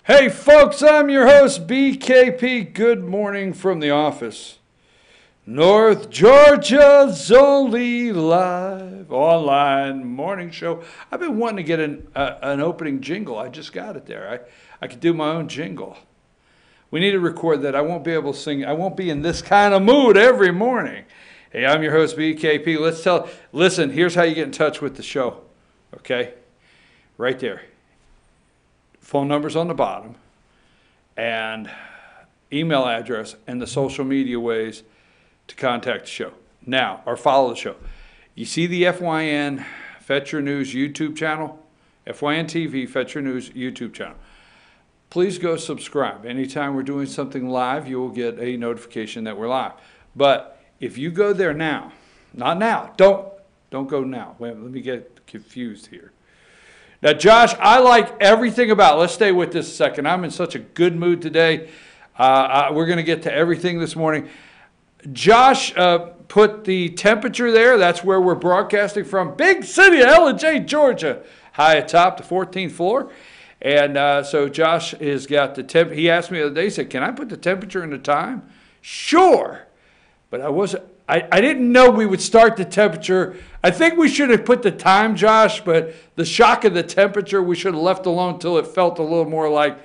Hey folks, I'm your host BKP. Good morning from the office. North Georgia Zoli live online morning show. I've been wanting to get an opening jingle. I just got it there. I could do my own jingle. We need to record that. I won't be able to sing. I won't be in this kind of mood every morning. Hey, I'm your host BKP. Listen, here's how you get in touch with the show. Okay? Right there. Phone number's on the bottom, and email address, and the social media ways to contact the show now or follow the show. You see the FYN Fetch Your News YouTube channel, FYN TV Fetch Your News YouTube channel. Please go subscribe. Anytime we're doing something live, you will get a notification that we're live. But if you go there now, not now, don't go now. Wait, let me get confused here. Now, Josh, I like everything about it. Let's stay with this a second. I'm in such a good mood today. We're going to get to everything this morning. Josh put the temperature there. That's where we're broadcasting from. Big city of L&J, Georgia. High atop the 14th floor. And so Josh has got the temp. He asked me the other day, he said, can I put the temperature and the time? Sure. But I didn't know we would start the temperature. I think we should have put the time, Josh, but the shock of the temperature we should have left alone until it felt a little more like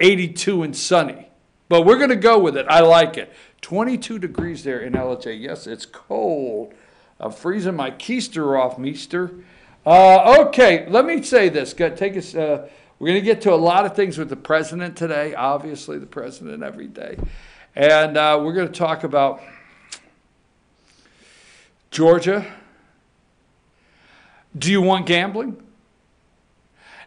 82 and sunny. But we're going to go with it. I like it. 22 degrees there in LHA. Yes, it's cold. I'm freezing my keister off, meester. Okay, let me say this. We're going to get to a lot of things with the president today. Obviously, the president every day. And we're going to talk about Georgia. Do you want gambling?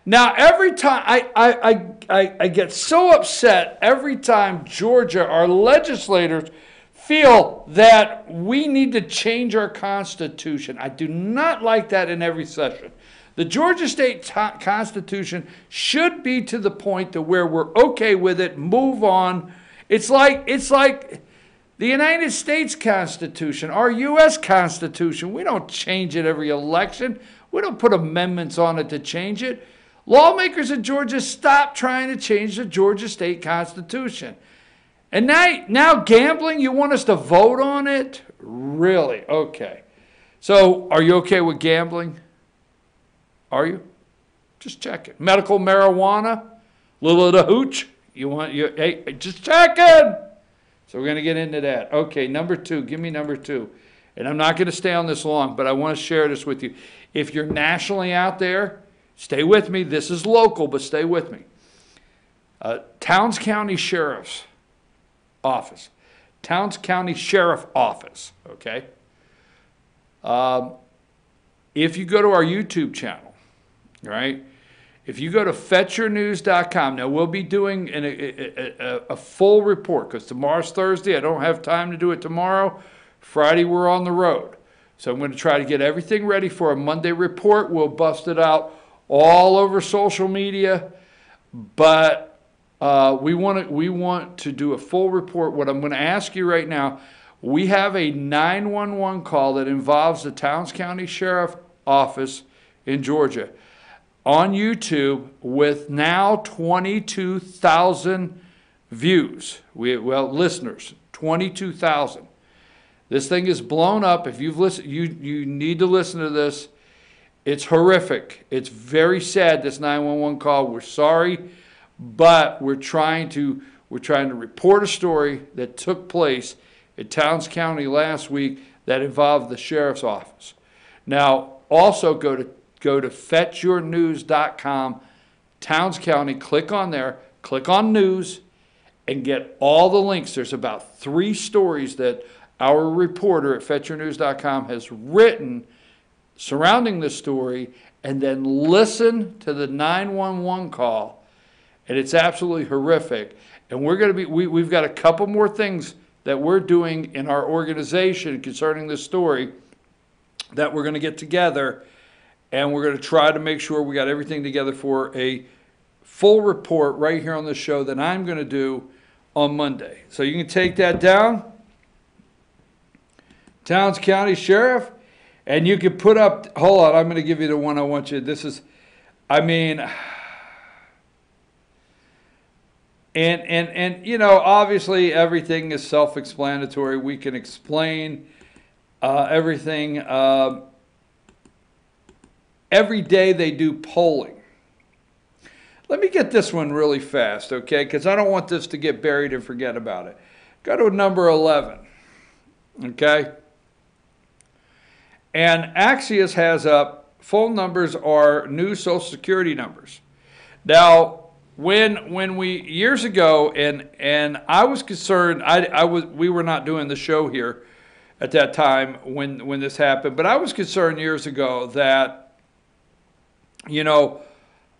Now, every time I get so upset every time Georgia, our legislators, feel that we need to change our Constitution. I do not like that in every session. The Georgia State Constitution should be to the point to where we're okay with it, move on. It's like the United States Constitution, our U.S. Constitution. We don't change it every election. We don't put amendments on it to change it. Lawmakers in Georgia, stop trying to change the Georgia State Constitution. And now gambling, you want us to vote on it? Really? Okay. So are you okay with gambling? Are you? Just check it. Medical marijuana? Little of the hooch? Hey, just checking. So we're going to get into that. Okay, number two. Give me number two. And I'm not going to stay on this long, but I want to share this with you. If you're nationally out there, stay with me. This is local, but stay with me. Towns County Sheriff's Office. Towns County Sheriff Office, okay? If you go to our YouTube channel, right? If you go to fetchyournews.com, now we'll be doing a full report because tomorrow's Thursday. I don't have time to do it tomorrow. Friday, we're on the road. So I'm going to try to get everything ready for a Monday report. We'll bust it out all over social media. But we want to do a full report. What I'm going to ask you right now, we have a 911 call that involves the Towns County Sheriff Office in Georgia on YouTube with now 22,000 views. Listeners, 22,000. This thing is blown up. If you've listened, you need to listen to this. It's horrific. It's very sad, this 911 call. We're sorry, but we're trying to report a story that took place in Towns County last week that involved the sheriff's office. Now, also go to fetchyournews.com, Towns County, click on there, click on news, and get all the links. There's about 3 stories that our reporter at fetchyournews.com has written surrounding the story, and then listen to the 911 call. And it's absolutely horrific. And we've got a couple more things that we're doing in our organization concerning this story that we're going to get together, and we're going to try to make sure we got everything together for a full report right here on the show that I'm going to do on Monday. So you can take that down. Towns County Sheriff, and you can put up, hold on, I'm going to give you the one I want you. This is, I mean, And you know, obviously everything is self-explanatory. We can explain everything. Every day they do polling. Let me get this one really fast, okay? Because I don't want this to get buried and forget about it. Go to number 11, okay? And Axios has up, phone numbers are new Social Security numbers. Now, when we, years ago, and I was concerned, we were not doing the show here at that time when this happened, but I was concerned years ago that, you know,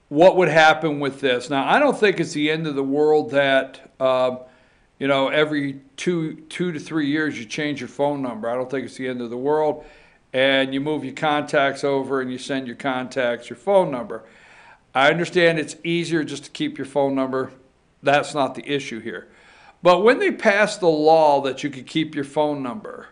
what would happen with this. Now, I don't think it's the end of the world that, you know, every two to 3 years you change your phone number. I don't think it's the end of the world. And you move your contacts over and you send your contacts your phone number. I understand it's easier just to keep your phone number. That's not the issue here. But when they passed the law that you could keep your phone number,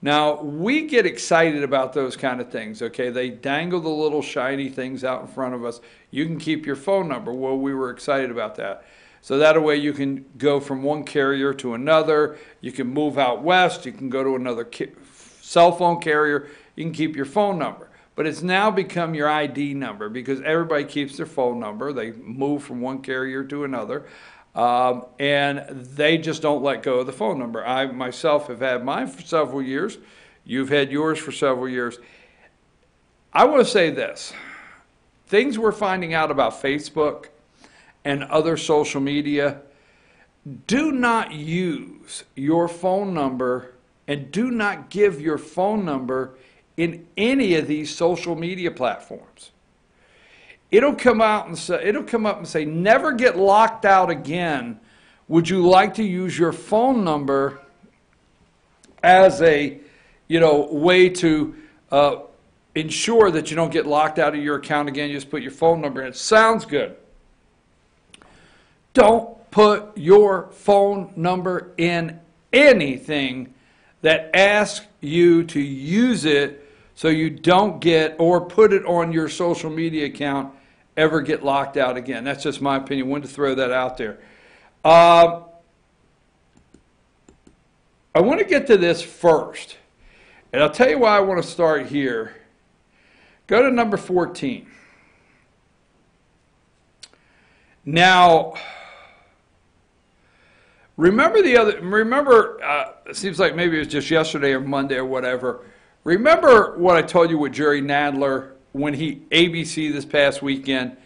now we get excited about those kind of things, okay? They dangle the little shiny things out in front of us. You can keep your phone number. Well, we were excited about that. So that way you can go from one carrier to another. You can move out west. You can go to another cell phone carrier. You can keep your phone number. But it's now become your ID number because everybody keeps their phone number. They move from one carrier to another. And they just don't let go of the phone number. I myself have had mine for several years. You've had yours for several years. I want to say this. Things we're finding out about Facebook and other social media, do not use your phone number and do not give your phone number in any of these social media platforms. It'll come up and say, never get locked out again. Would you like to use your phone number as a, you know, way to ensure that you don't get locked out of your account again? You just put your phone number in. It sounds good. Don't put your phone number in anything that asks you to use it so you don't get, or put it on your social media account, ever get locked out again. That's just my opinion. I wanted to throw that out there. I want to get to this first. And I'll tell you why I want to start here. Go to number 14. Now, remember, it seems like maybe it was just yesterday or Monday or whatever. Remember what I told you with Jerry Nadler when he ABC this past weekend?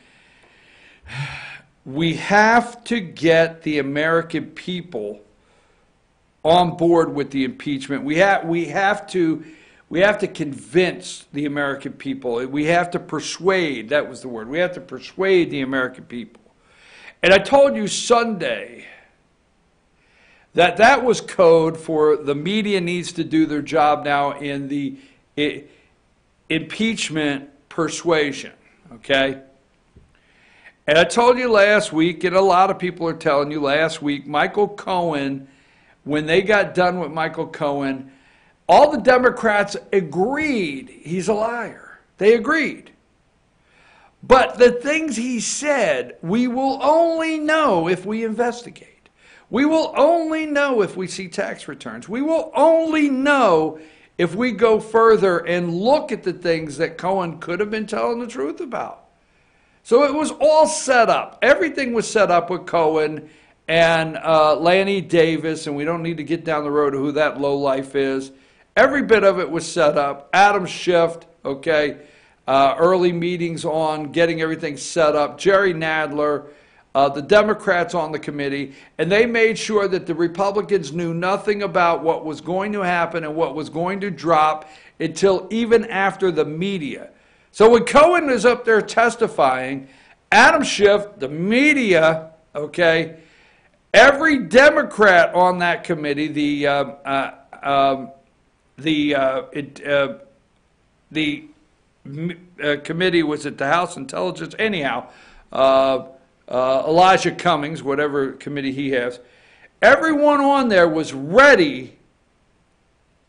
We have to get the American people on board with the impeachment. We have to convince the American people. We have to persuade, that was the word. We have to persuade the American people. And I told you Sunday that was code for the media needs to do their job now in the impeachment persuasion, okay? And I told you last week, and a lot of people are telling you last week, Michael Cohen, when they got done with Michael Cohen, all the Democrats agreed he's a liar. They agreed. But the things he said, we will only know if we investigate. We will only know if we see tax returns. We will only know if we go further and look at the things that Cohen could have been telling the truth about. So it was all set up. Everything was set up with Cohen and Lanny Davis, and we don't need to get down the road of who that lowlife is. Every bit of it was set up. Adam Schiff, okay, early meetings on getting everything set up. Jerry Nadler, the Democrats on the committee, and they made sure that the Republicans knew nothing about what was going to happen and what was going to drop until even after the media. So when Cohen was up there testifying, Adam Schiff, the media, okay, every Democrat on that committee, the committee was at the House Intelligence, anyhow, Elijah Cummings, whatever committee he has, everyone on there was ready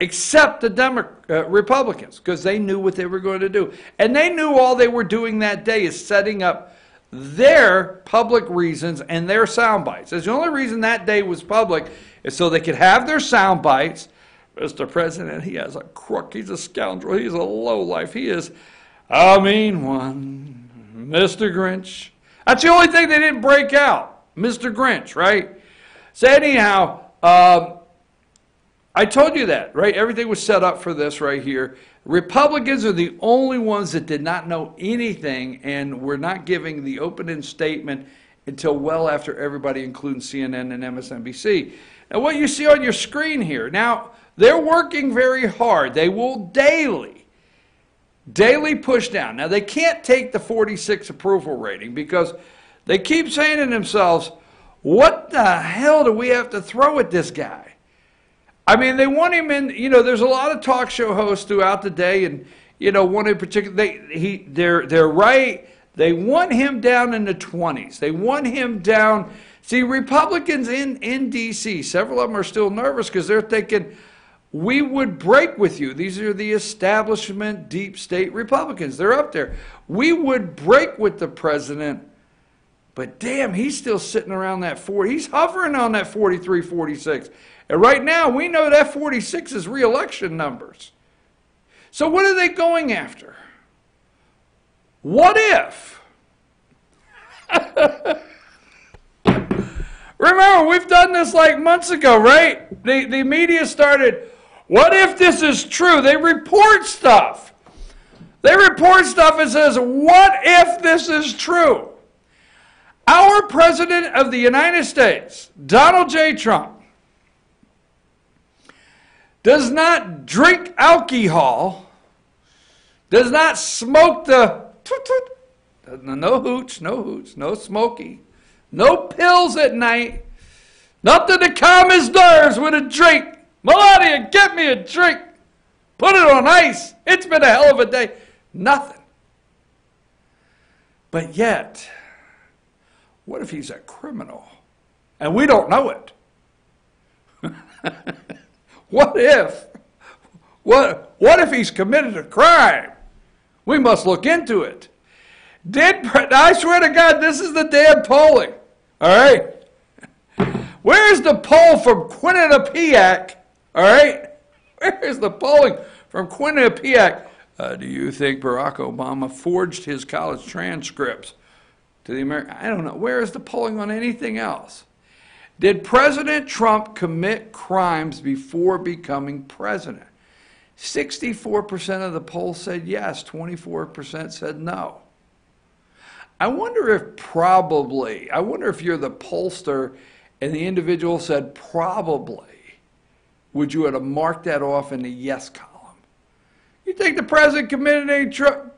except the Republicans, because they knew what they were going to do. And they knew all they were doing that day is setting up their public reasons and their sound bites. That's the only reason that day was public, is so they could have their sound bites. Mr. President, he has a crook. He's a scoundrel. He's a lowlife. He is a mean one. Mr. Grinch. That's the only thing they didn't break out. Mr. Grinch, right? So anyhow, I told you that, right? Everything was set up for this right here. Republicans are the only ones that did not know anything and were not giving the opening statement until well after everybody, including CNN and MSNBC. Now, what you see on your screen here, now, they're working very hard. They will daily push down. Now, they can't take the 46 approval rating because they keep saying to themselves, what the hell do we have to throw at this guy? I mean, they want him in, there's a lot of talk show hosts throughout the day, and, one in particular, they're right. They want him down in the 20s. They want him down. See, Republicans in D.C., several of them are still nervous because they're thinking, we would break with you. These are the establishment, deep state Republicans. They're up there. We would break with the president, but damn, he's still sitting around that 40. He's hovering on that 43, 46. And right now, we know that 46 is re-election numbers. So what are they going after? What if? Remember, we've done this like months ago, right? The media started, what if this is true? They report stuff. They report stuff and says, what if this is true? Our President of the United States, Donald J. Trump, does not drink alcohol, does not smoke the no hooch, no smoky, no pills at night, nothing to calm his nerves with a drink. Melania, get me a drink. Put it on ice. It's been a hell of a day. Nothing. But yet, what if he's a criminal and we don't know it? What if? What if he's committed a crime? We must look into it. I swear to God, this is the damn polling. All right? Where's the poll from Quinnipiac? All right? Where's the polling from Quinnipiac? Do you think Barack Obama forged his college transcripts to the American? I don't know. Where is the polling on anything else? Did President Trump commit crimes before becoming president? 64% of the poll said yes, 24% said no. I wonder if you're the pollster and the individual said probably, would you have marked that off in the yes column? You think the president committed any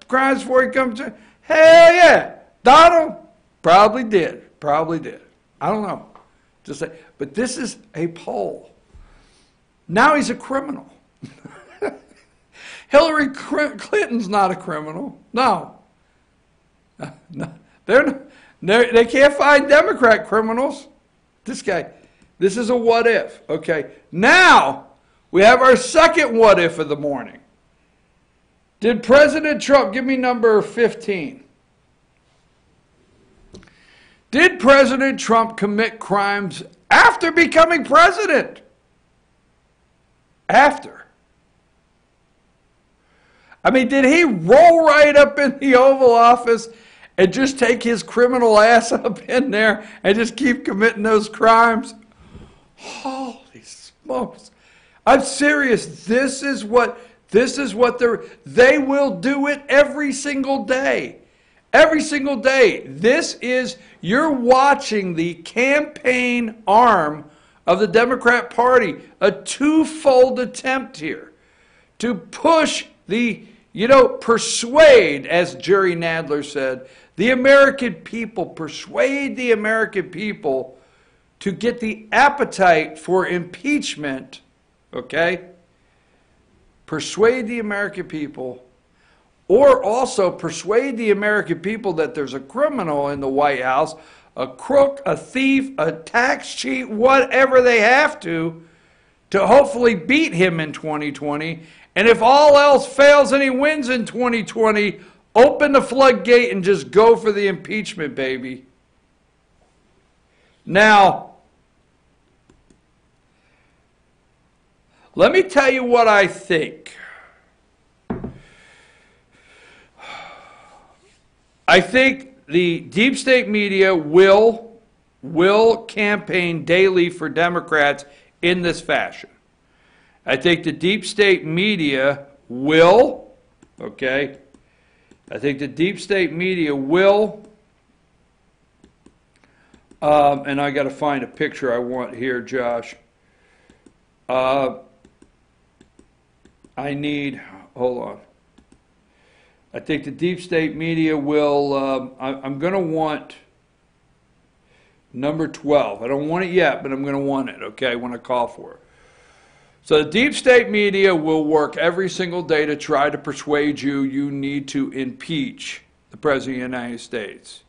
crimes before he comes to? Hell yeah. Donald probably did. I don't know. Just say, but this is a poll. Now he's a criminal. Hillary Clinton's not a criminal. No. They can't find Democrat criminals. This is a what if. Okay. Now we have our second what if of the morning. Did President Trump, give me number 15. Did President Trump commit crimes after becoming president? After. I mean, did he roll right up in the Oval Office and just take his criminal ass up in there and just keep committing those crimes? Holy smokes. I'm serious. This is what they will do it every single day. Every single day. You're watching the campaign arm of the Democrat Party, a twofold attempt here to push persuade, as Jerry Nadler said, the American people, persuade the American people to get the appetite for impeachment, okay? Persuade the American people, or also persuade the American people that there's a criminal in the White House, a crook, a thief, a tax cheat, whatever they have to hopefully beat him in 2020. And if all else fails and he wins in 2020, Open the floodgate and just go for the impeachment, baby. Now, let me tell you what I think. I think the deep state media will campaign daily for Democrats in this fashion. I think the deep state media will, okay, I think the deep state media will, and I got to find a picture I want here, Josh. I need, hold on. I think the deep state media will, I'm going to want number 12. I don't want it yet, but I'm going to want it, okay, when I call for it. So the deep state media will work every single day to try to persuade you you need to impeach the President of the United States.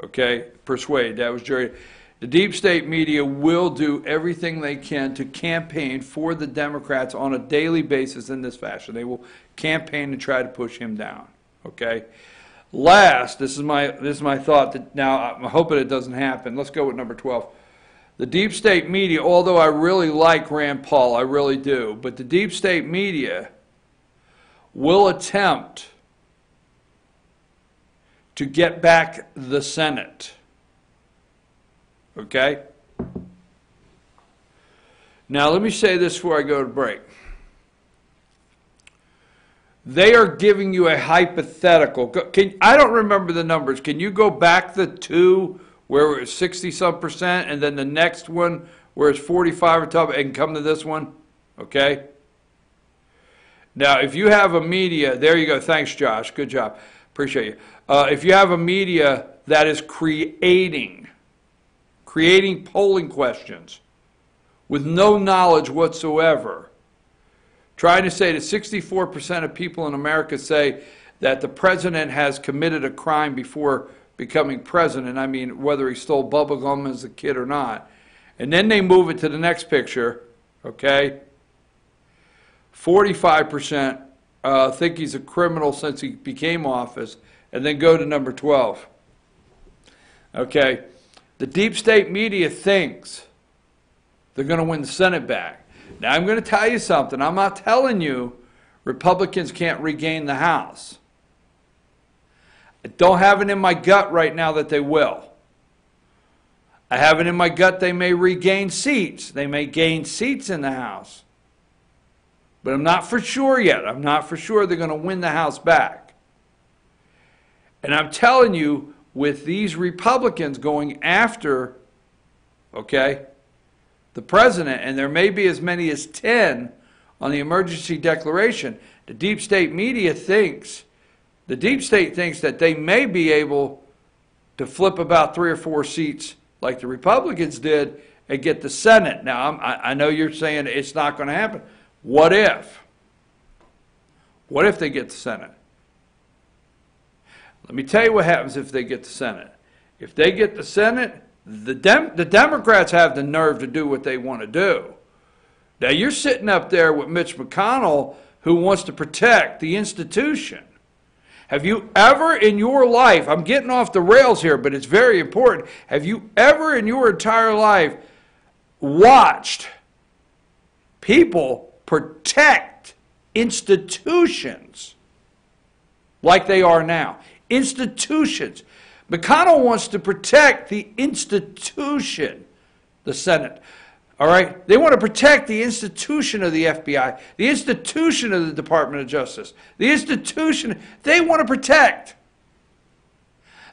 Okay? Persuade. That was Jerry. The deep state media will do everything they can to campaign for the Democrats on a daily basis in this fashion. They will campaign to try to push him down. Okay? Last, this is my thought that now I'm hoping it doesn't happen. Let's go with number 12. The deep state media, although I really like Rand Paul, I really do, but the deep state media will attempt to get back the Senate. Okay? Now let me say this before I go to break. They are giving you a hypothetical. I don't remember the numbers. Can you go back the two where it was 60-some%, and then the next one where it's 45 or top, and come to this one? Okay? Now, if you have a media, there you go. Thanks, Josh. Good job. Appreciate you. If you have a media that is creating polling questions with no knowledge whatsoever, trying to say that 64% of people in America say that the president has committed a crime before becoming president. I mean, whether he stole bubble gum as a kid or not. And then they move it to the next picture, okay? 45% think he's a criminal since he became office, and then go to number 12. Okay? The deep state media thinks they're going to win the Senate back. Now, I'm going to tell you something. I'm not telling you Republicans can't regain the House. I don't have it in my gut right now that they will. I have it in my gut they may regain seats. They may gain seats in the House. But I'm not for sure yet. I'm not for sure they're going to win the House back. And I'm telling you, with these Republicans going after, okay, the president, and there may be as many as 10 on the emergency declaration, the deep state media thinks, the deep state thinks that they may be able to flip about 3 or 4 seats like the Republicans did and get the Senate. Now, I know you're saying it's not going to happen. What if? What if they get the Senate? Let me tell you what happens if they get the Senate. If they get the Senate, the Democrats have the nerve to do what they want to do. Now, you're sitting up there with Mitch McConnell, who wants to protect the institution. Have you ever in your life, I'm getting off the rails here, but it's very important, have you ever in your entire life watched people protect institutions like they are now? Institutions. McConnell wants to protect the institution, the Senate. All right? They want to protect the institution of the FBI, the institution of the Department of Justice, the institution they want to protect.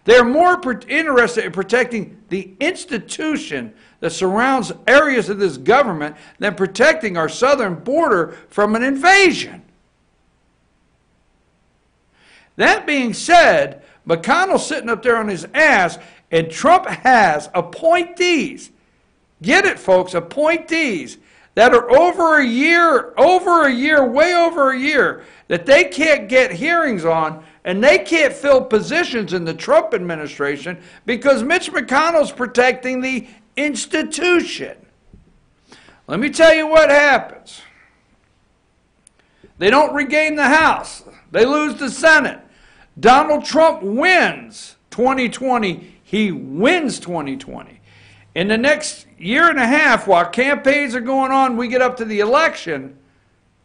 They're more interested in protecting the institution that surrounds areas of this government than protecting our southern border from an invasion. That being said, McConnell's sitting up there on his ass, and Trump has appointees. Get it, folks, appointees that are over a year, way over a year, that they can't get hearings on, and they can't fill positions in the Trump administration because Mitch McConnell's protecting the institution. Let me tell you what happens. They don't regain the House. They lose the Senate. Donald Trump wins 2020. He wins 2020. In the next year and a half, while campaigns are going on, we get up to the election,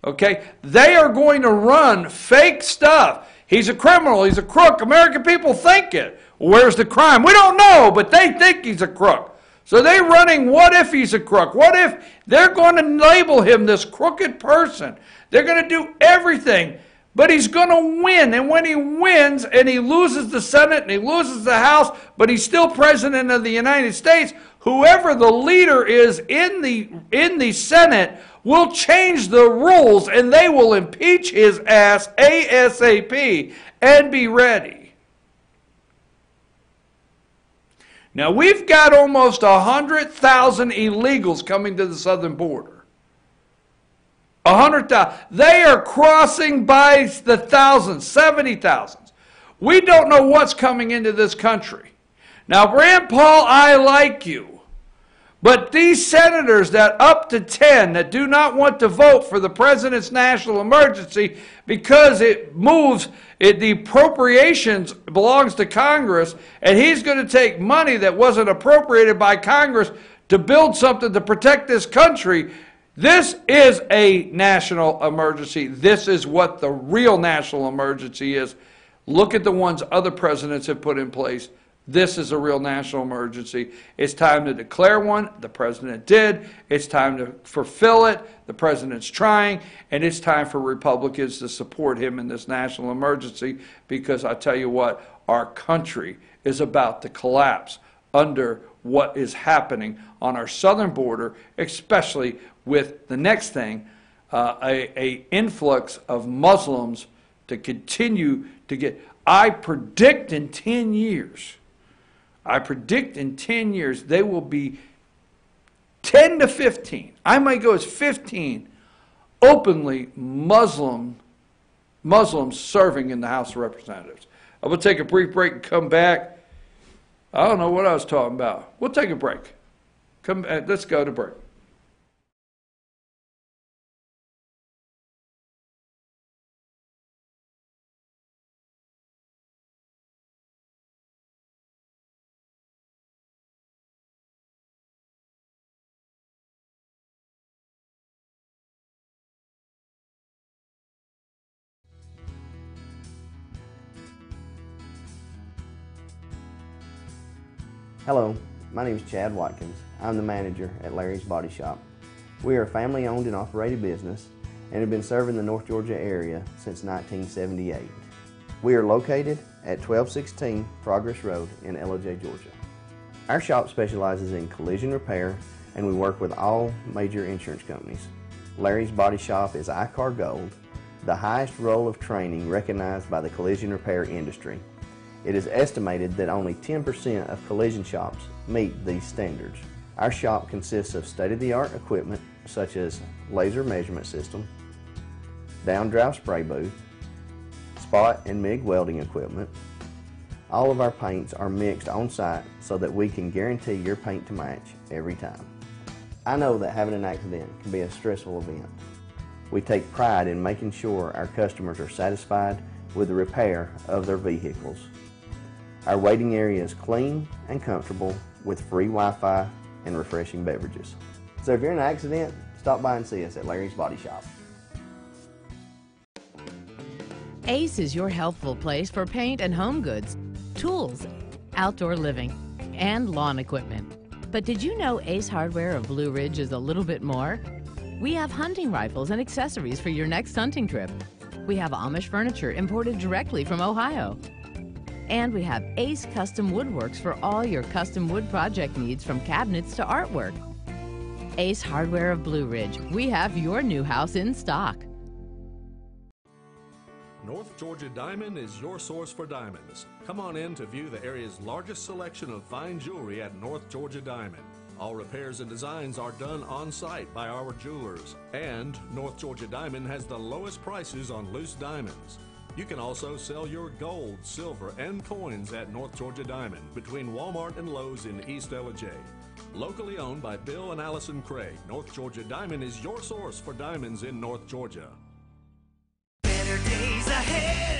okay, they are going to run fake stuff. He's a criminal. He's a crook. American people think it. Where's the crime? We don't know, but they think he's a crook. So they're running, what if he's a crook? What if they're going to label him this crooked person? They're going to do everything, but he's going to win. And when he wins and he loses the Senate and he loses the House, but he's still president of the United States, whoever the leader is in the Senate will change the rules, and they will impeach his ass ASAP and be ready. Now, we've got almost 100,000 illegals coming to the southern border. 100,000. They are crossing by the thousands, 70,000. We don't know what's coming into this country. Now, Rand Paul, I like you. But these senators that up to 10 that do not want to vote for the president's national emergency because it moves, the appropriations belongs to Congress, and he's going to take money that wasn't appropriated by Congress to build something to protect this country. This is a national emergency. This is what the real national emergency is. Look at the ones other presidents have put in place. This is a real national emergency. It's time to declare one. The president did. It's time to fulfill it. The president's trying. And it's time for Republicans to support him in this national emergency, because I tell you what, our country is about to collapse under what is happening on our southern border, especially with the next thing, a influx of Muslims to continue to get. I predict in 10 years, they will be 10 to 15. I might go as 15 openly Muslims serving in the House of Representatives. I will take a brief break and come back. I don't know what I was talking about. We'll take a break. Let's go to break. Hello, my name is Chad Watkins. I'm the manager at Larry's Body Shop. We are a family-owned and operated business and have been serving the North Georgia area since 1978. We are located at 1216 Progress Road in LOJ, Georgia. Our shop specializes in collision repair, and we work with all major insurance companies. Larry's Body Shop is ICAR Gold, the highest role of training recognized by the collision repair industry. It is estimated that only 10% of collision shops meet these standards. Our shop consists of state-of-the-art equipment such as laser measurement system, down-drive spray booth, spot and MIG welding equipment. All of our paints are mixed on-site so that we can guarantee your paint to match every time. I know that having an accident can be a stressful event. We take pride in making sure our customers are satisfied with the repair of their vehicles. Our waiting area is clean and comfortable with free Wi-Fi and refreshing beverages. So if you're in an accident, stop by and see us at Larry's Body Shop. Ace is your helpful place for paint and home goods, tools, outdoor living, and lawn equipment. But did you know Ace Hardware of Blue Ridge is a little bit more? We have hunting rifles and accessories for your next hunting trip. We have Amish furniture imported directly from Ohio. And we have Ace Custom Woodworks for all your custom wood project needs, from cabinets to artwork. Ace Hardware of Blue Ridge, we have your new house in stock. North Georgia Diamond is your source for diamonds. Come on in to view the area's largest selection of fine jewelry at North Georgia Diamond. All repairs and designs are done on-site by our jewelers. And North Georgia Diamond has the lowest prices on loose diamonds. You can also sell your gold, silver, and coins at North Georgia Diamond between Walmart and Lowe's in East LJ. Locally owned by Bill and Allison Craig, North Georgia Diamond is your source for diamonds in North Georgia. Better days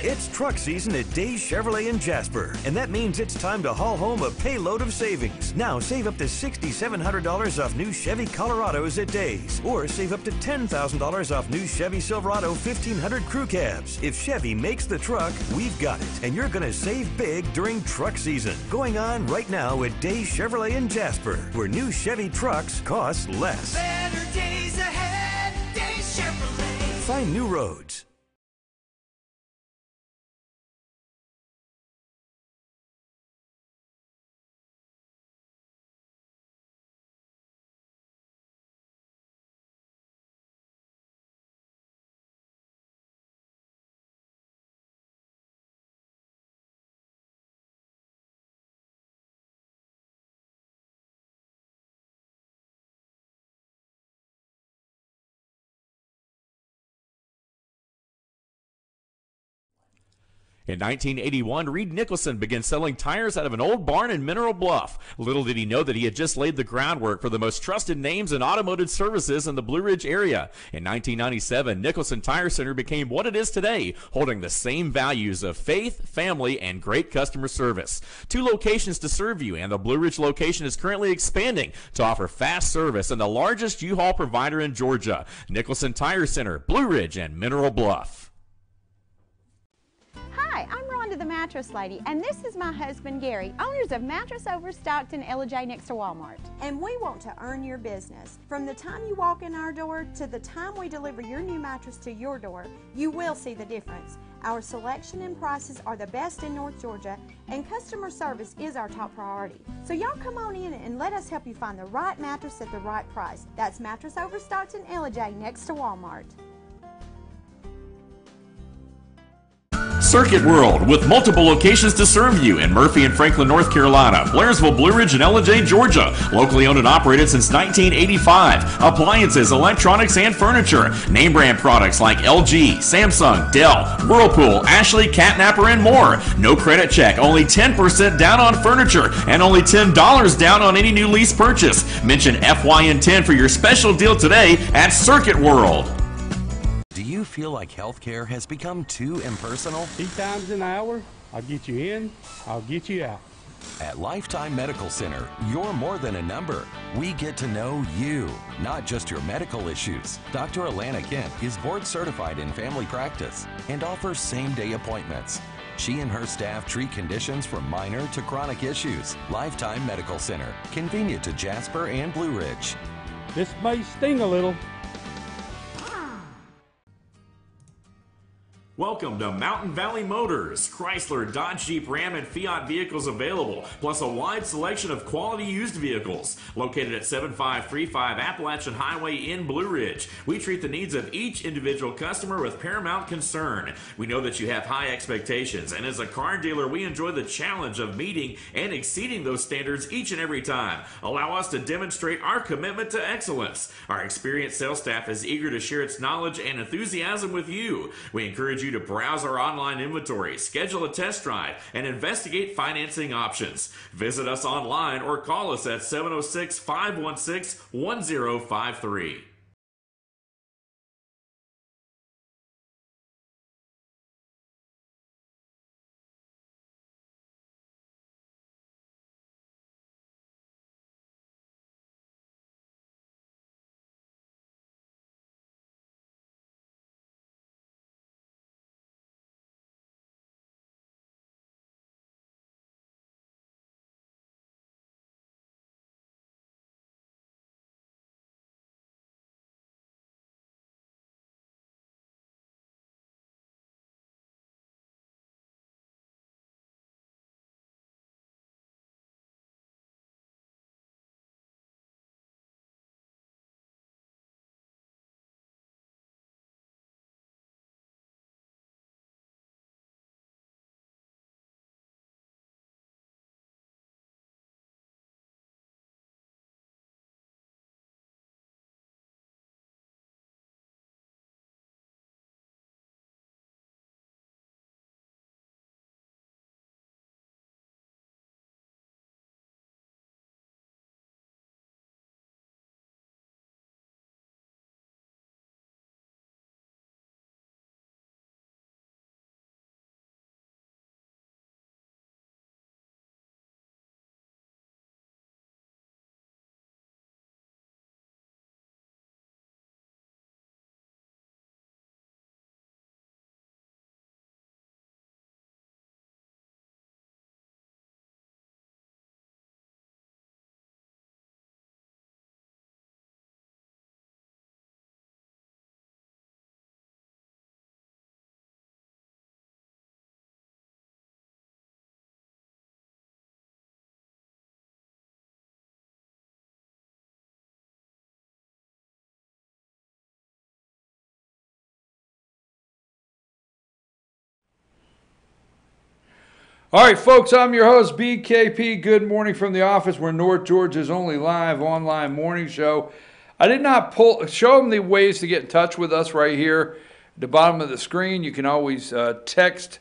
It's truck season at Days Chevrolet in Jasper, and that means it's time to haul home a payload of savings. Now save up to $6,700 off new Chevy Colorados at Days, or save up to $10,000 off new Chevy Silverado 1500 crew cabs. If Chevy makes the truck, we've got it, and you're going to save big during truck season. Going on right now at Days Chevrolet in Jasper, where new Chevy trucks cost less. Better days ahead, Days Chevrolet. Find new roads. In 1981, Reed Nicholson began selling tires out of an old barn in Mineral Bluff. Little did he know that he had just laid the groundwork for the most trusted names in automotive services in the Blue Ridge area. In 1997, Nicholson Tire Center became what it is today, holding the same values of faith, family, and great customer service. 2 locations to serve you, and the Blue Ridge location is currently expanding to offer fast service and the largest U-Haul provider in Georgia. Nicholson Tire Center, Blue Ridge, and Mineral Bluff. Hi, I'm Rhonda the Mattress Lady, and this is my husband Gary, owners of Mattress Overstocked in J next to Walmart. And we want to earn your business. From the time you walk in our door to the time we deliver your new mattress to your door, you will see the difference. Our selection and prices are the best in North Georgia, and customer service is our top priority. So y'all come on in and let us help you find the right mattress at the right price. That's Mattress Overstocked in J next to Walmart. Circuit World, with multiple locations to serve you in Murphy and Franklin, North Carolina, Blairsville, Blue Ridge, and J, Georgia. Locally owned and operated since 1985. Appliances, electronics, and furniture. Name brand products like LG, Samsung, Dell, Whirlpool, Ashley, Catnapper, and more. No credit check, only 10% down on furniture, and only $10 down on any new lease purchase. Mention FYN10 for your special deal today at Circuit World. Do you feel like healthcare has become too impersonal? 3 times an hour, I'll get you in, I'll get you out. At Lifetime Medical Center, you're more than a number. We get to know you, not just your medical issues. Dr. Alana Kent is board certified in family practice and offers same-day appointments. She and her staff treat conditions from minor to chronic issues. Lifetime Medical Center, convenient to Jasper and Blue Ridge. This may sting a little. Welcome to Mountain Valley Motors. Chrysler, Dodge, Jeep, Ram, and Fiat vehicles available, plus a wide selection of quality used vehicles. Located at 7535 Appalachian Highway in Blue Ridge, we treat the needs of each individual customer with paramount concern. We know that you have high expectations, and as a car dealer, we enjoy the challenge of meeting and exceeding those standards each and every time. Allow us to demonstrate our commitment to excellence. Our experienced sales staff is eager to share its knowledge and enthusiasm with you. We encourage you to browse our online inventory, schedule a test drive, and investigate financing options. Visit us online or call us at 706-516-1053. All right, folks, I'm your host, BKP. Good morning from the office. We're North Georgia's only live online morning show. I did not show them the ways to get in touch with us right here at the bottom of the screen. You can always text.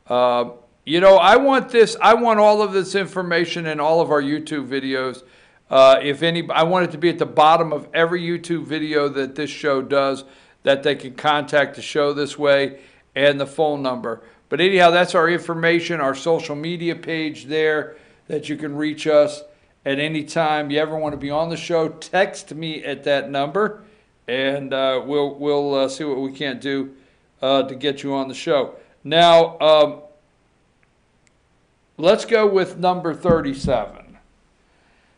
I want all of this information in all of our YouTube videos. I want it to be at the bottom of every YouTube video that this show does, that they can contact the show this way, and the phone number. But anyhow, that's our information, our social media page there that you can reach us at any time. You ever want to be on the show, text me at that number, and we'll see what we can do to get you on the show. Now, let's go with number 37.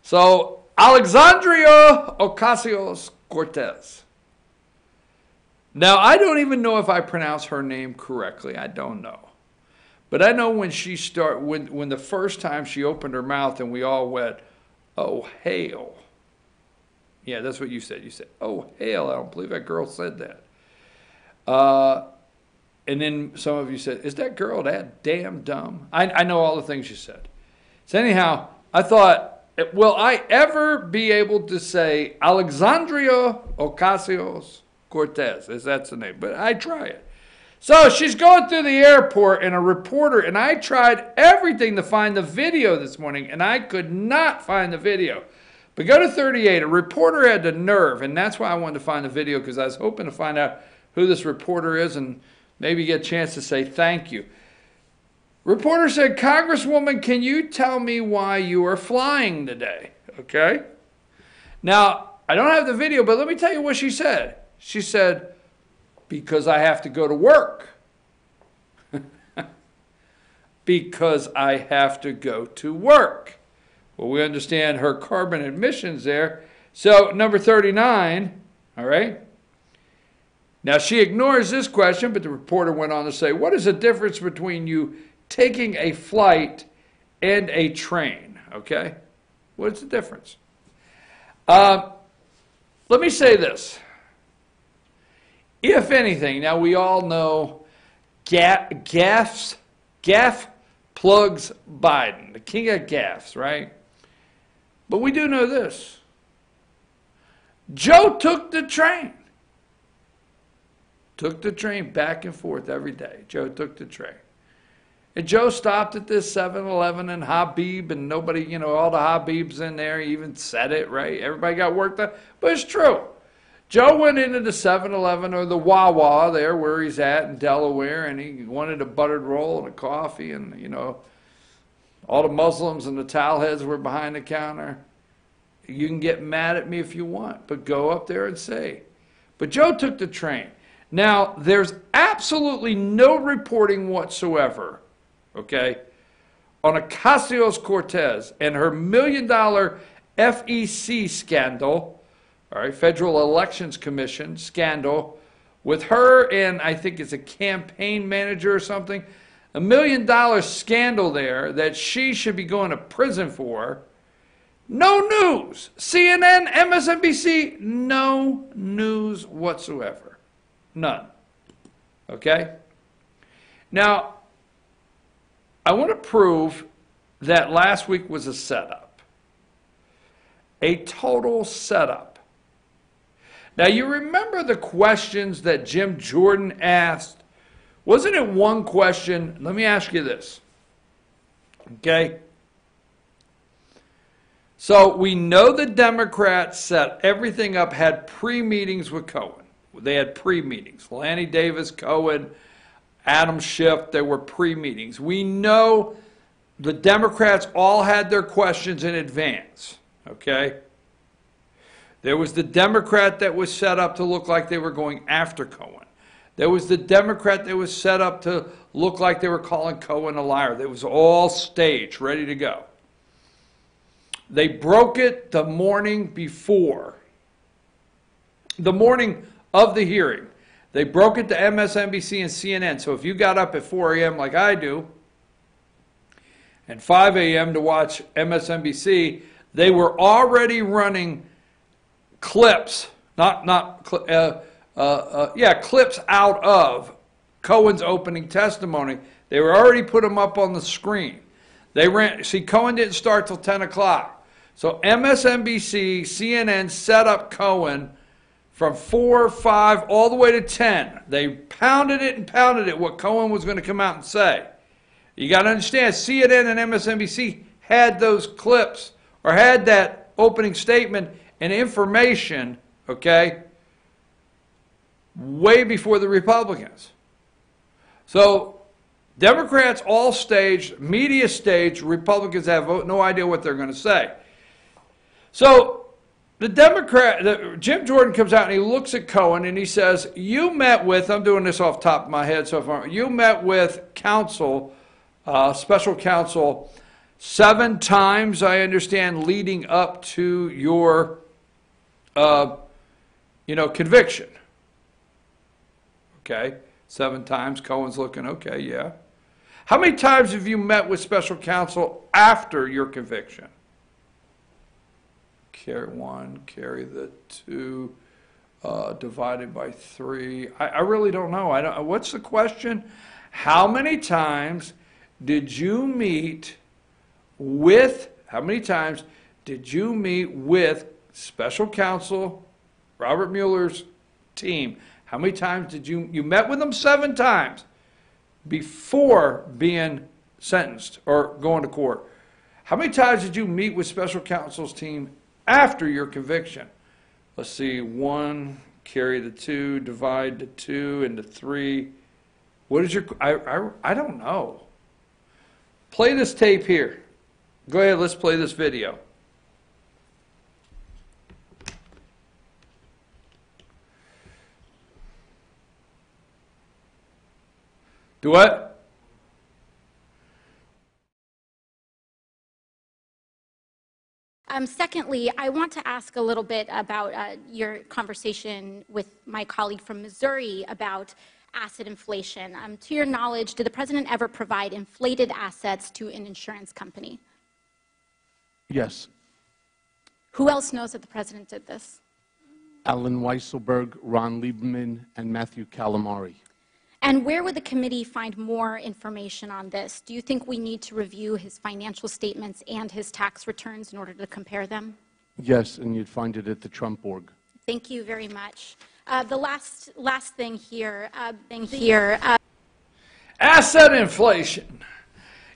So, Alexandria Ocasio-Cortez. Now, I don't even know if I pronounce her name correctly. I don't know. But I know when when the first time she opened her mouth and we all went, oh, hail. Yeah, that's what you said. You said, oh, hail. I don't believe that girl said that. And then some of you said, is that girl that damn dumb? I know all the things you said. So anyhow, I thought, will I ever be able to say Alexandria Ocasio-Cortez, as that's the name, but I try it. So she's going through the airport, and a reporter, and I tried everything to find the video this morning, and I could not find the video. But go to 38. A reporter had the nerve, and that's why I wanted to find the video, because I was hoping to find out who this reporter is and maybe get a chance to say thank you. Reporter said, Congresswoman, can you tell me why you are flying today? Okay. Now, I don't have the video, but let me tell you what she said. She said, because I have to go to work. Because I have to go to work. Well, we understand her carbon emissions there. So, number 39, all right. Now, she ignores this question, but the reporter went on to say, what is the difference between you taking a flight and a train? Okay. What's the difference? Let me say this. If anything, now we all know gaff plugs Biden, the king of gaffes, right? But we do know this. Joe took the train. Took the train back and forth every day. Joe took the train. And Joe stopped at this 7-Eleven and Habib, and nobody, all the Habibs in there even said it, right? Everybody got worked up. But it's true. Joe went into the 7-Eleven or the Wawa there where he's at in Delaware, and he wanted a buttered roll and a coffee, and, all the Muslims and the towel heads were behind the counter. You can get mad at me if you want, but go up there and say. But Joe took the train. Now, there's absolutely no reporting whatsoever, okay, on Ocasio-Cortez and her $1 million FEC scandal, all right, Federal Elections Commission scandal, with her and I think it's a campaign manager or something, $1 million scandal there that she should be going to prison for. No news. CNN, MSNBC, no news whatsoever. None. Okay? Now, I want to prove that last week was a setup. A total setup. Now, you remember the questions that Jim Jordan asked? Wasn't it one question? Let me ask you this. Okay? So, we know the Democrats set everything up, had pre-meetings with Cohen. They had pre-meetings. Lanny Davis, Cohen, Adam Schiff, there were pre-meetings. We know the Democrats all had their questions in advance. Okay? There was the Democrat that was set up to look like they were going after Cohen. There was the Democrat that was set up to look like they were calling Cohen a liar. It was all staged, ready to go. They broke it the morning before. The morning of the hearing. They broke it to MSNBC and CNN. So if you got up at 4 a.m. like I do, and 5 a.m. to watch MSNBC, they were already running clips, clips out of Cohen's opening testimony They were already put them up on the screen. They ran, see, Cohen didn't start till 10 o'clock. So MSNBC, CNN set up Cohen from 4, 5, all the way to 10. They pounded it what Cohen was going to come out and say. You got to understand, CNN and MSNBC had those clips or had that opening statement and information, okay, way before the Republicans. So Democrats all staged, media staged, Republicans have no idea what they're going to say. So Jim Jordan comes out and he looks at Cohen and he says, you met with, I'm doing this off the top of my head so far, you met with counsel, special counsel, 7 times, I understand, leading up to your, conviction. Okay, 7 times, Cohen's looking, okay, yeah. How many times have you met with special counsel after your conviction? Carry 1, carry the 2, divided by 3. I really don't know. What's the question? How many times did you meet with special counsel Robert Mueller's team? How many times did you met with them? 7 times before being sentenced or going to court. How many times did you meet with special counsel's team after your conviction? Let's see, 1, carry the 2, divide the 2 into 3. What is your, I don't know. Play this tape here. Go ahead, let's play this video. Do what? Secondly, I want to ask a little bit about your conversation with my colleague from Missouri about asset inflation. To your knowledge, did the president ever provide inflated assets to an insurance company? Yes. Who else knows that the president did this? Alan Weisselberg, Ron Lieberman, and Matthew Calamari. And where would the committee find more information on this? Do you think we need to review his financial statements and his tax returns in order to compare them? Yes, and you'd find it at the Trump org. Thank you very much. The last thing here, asset inflation.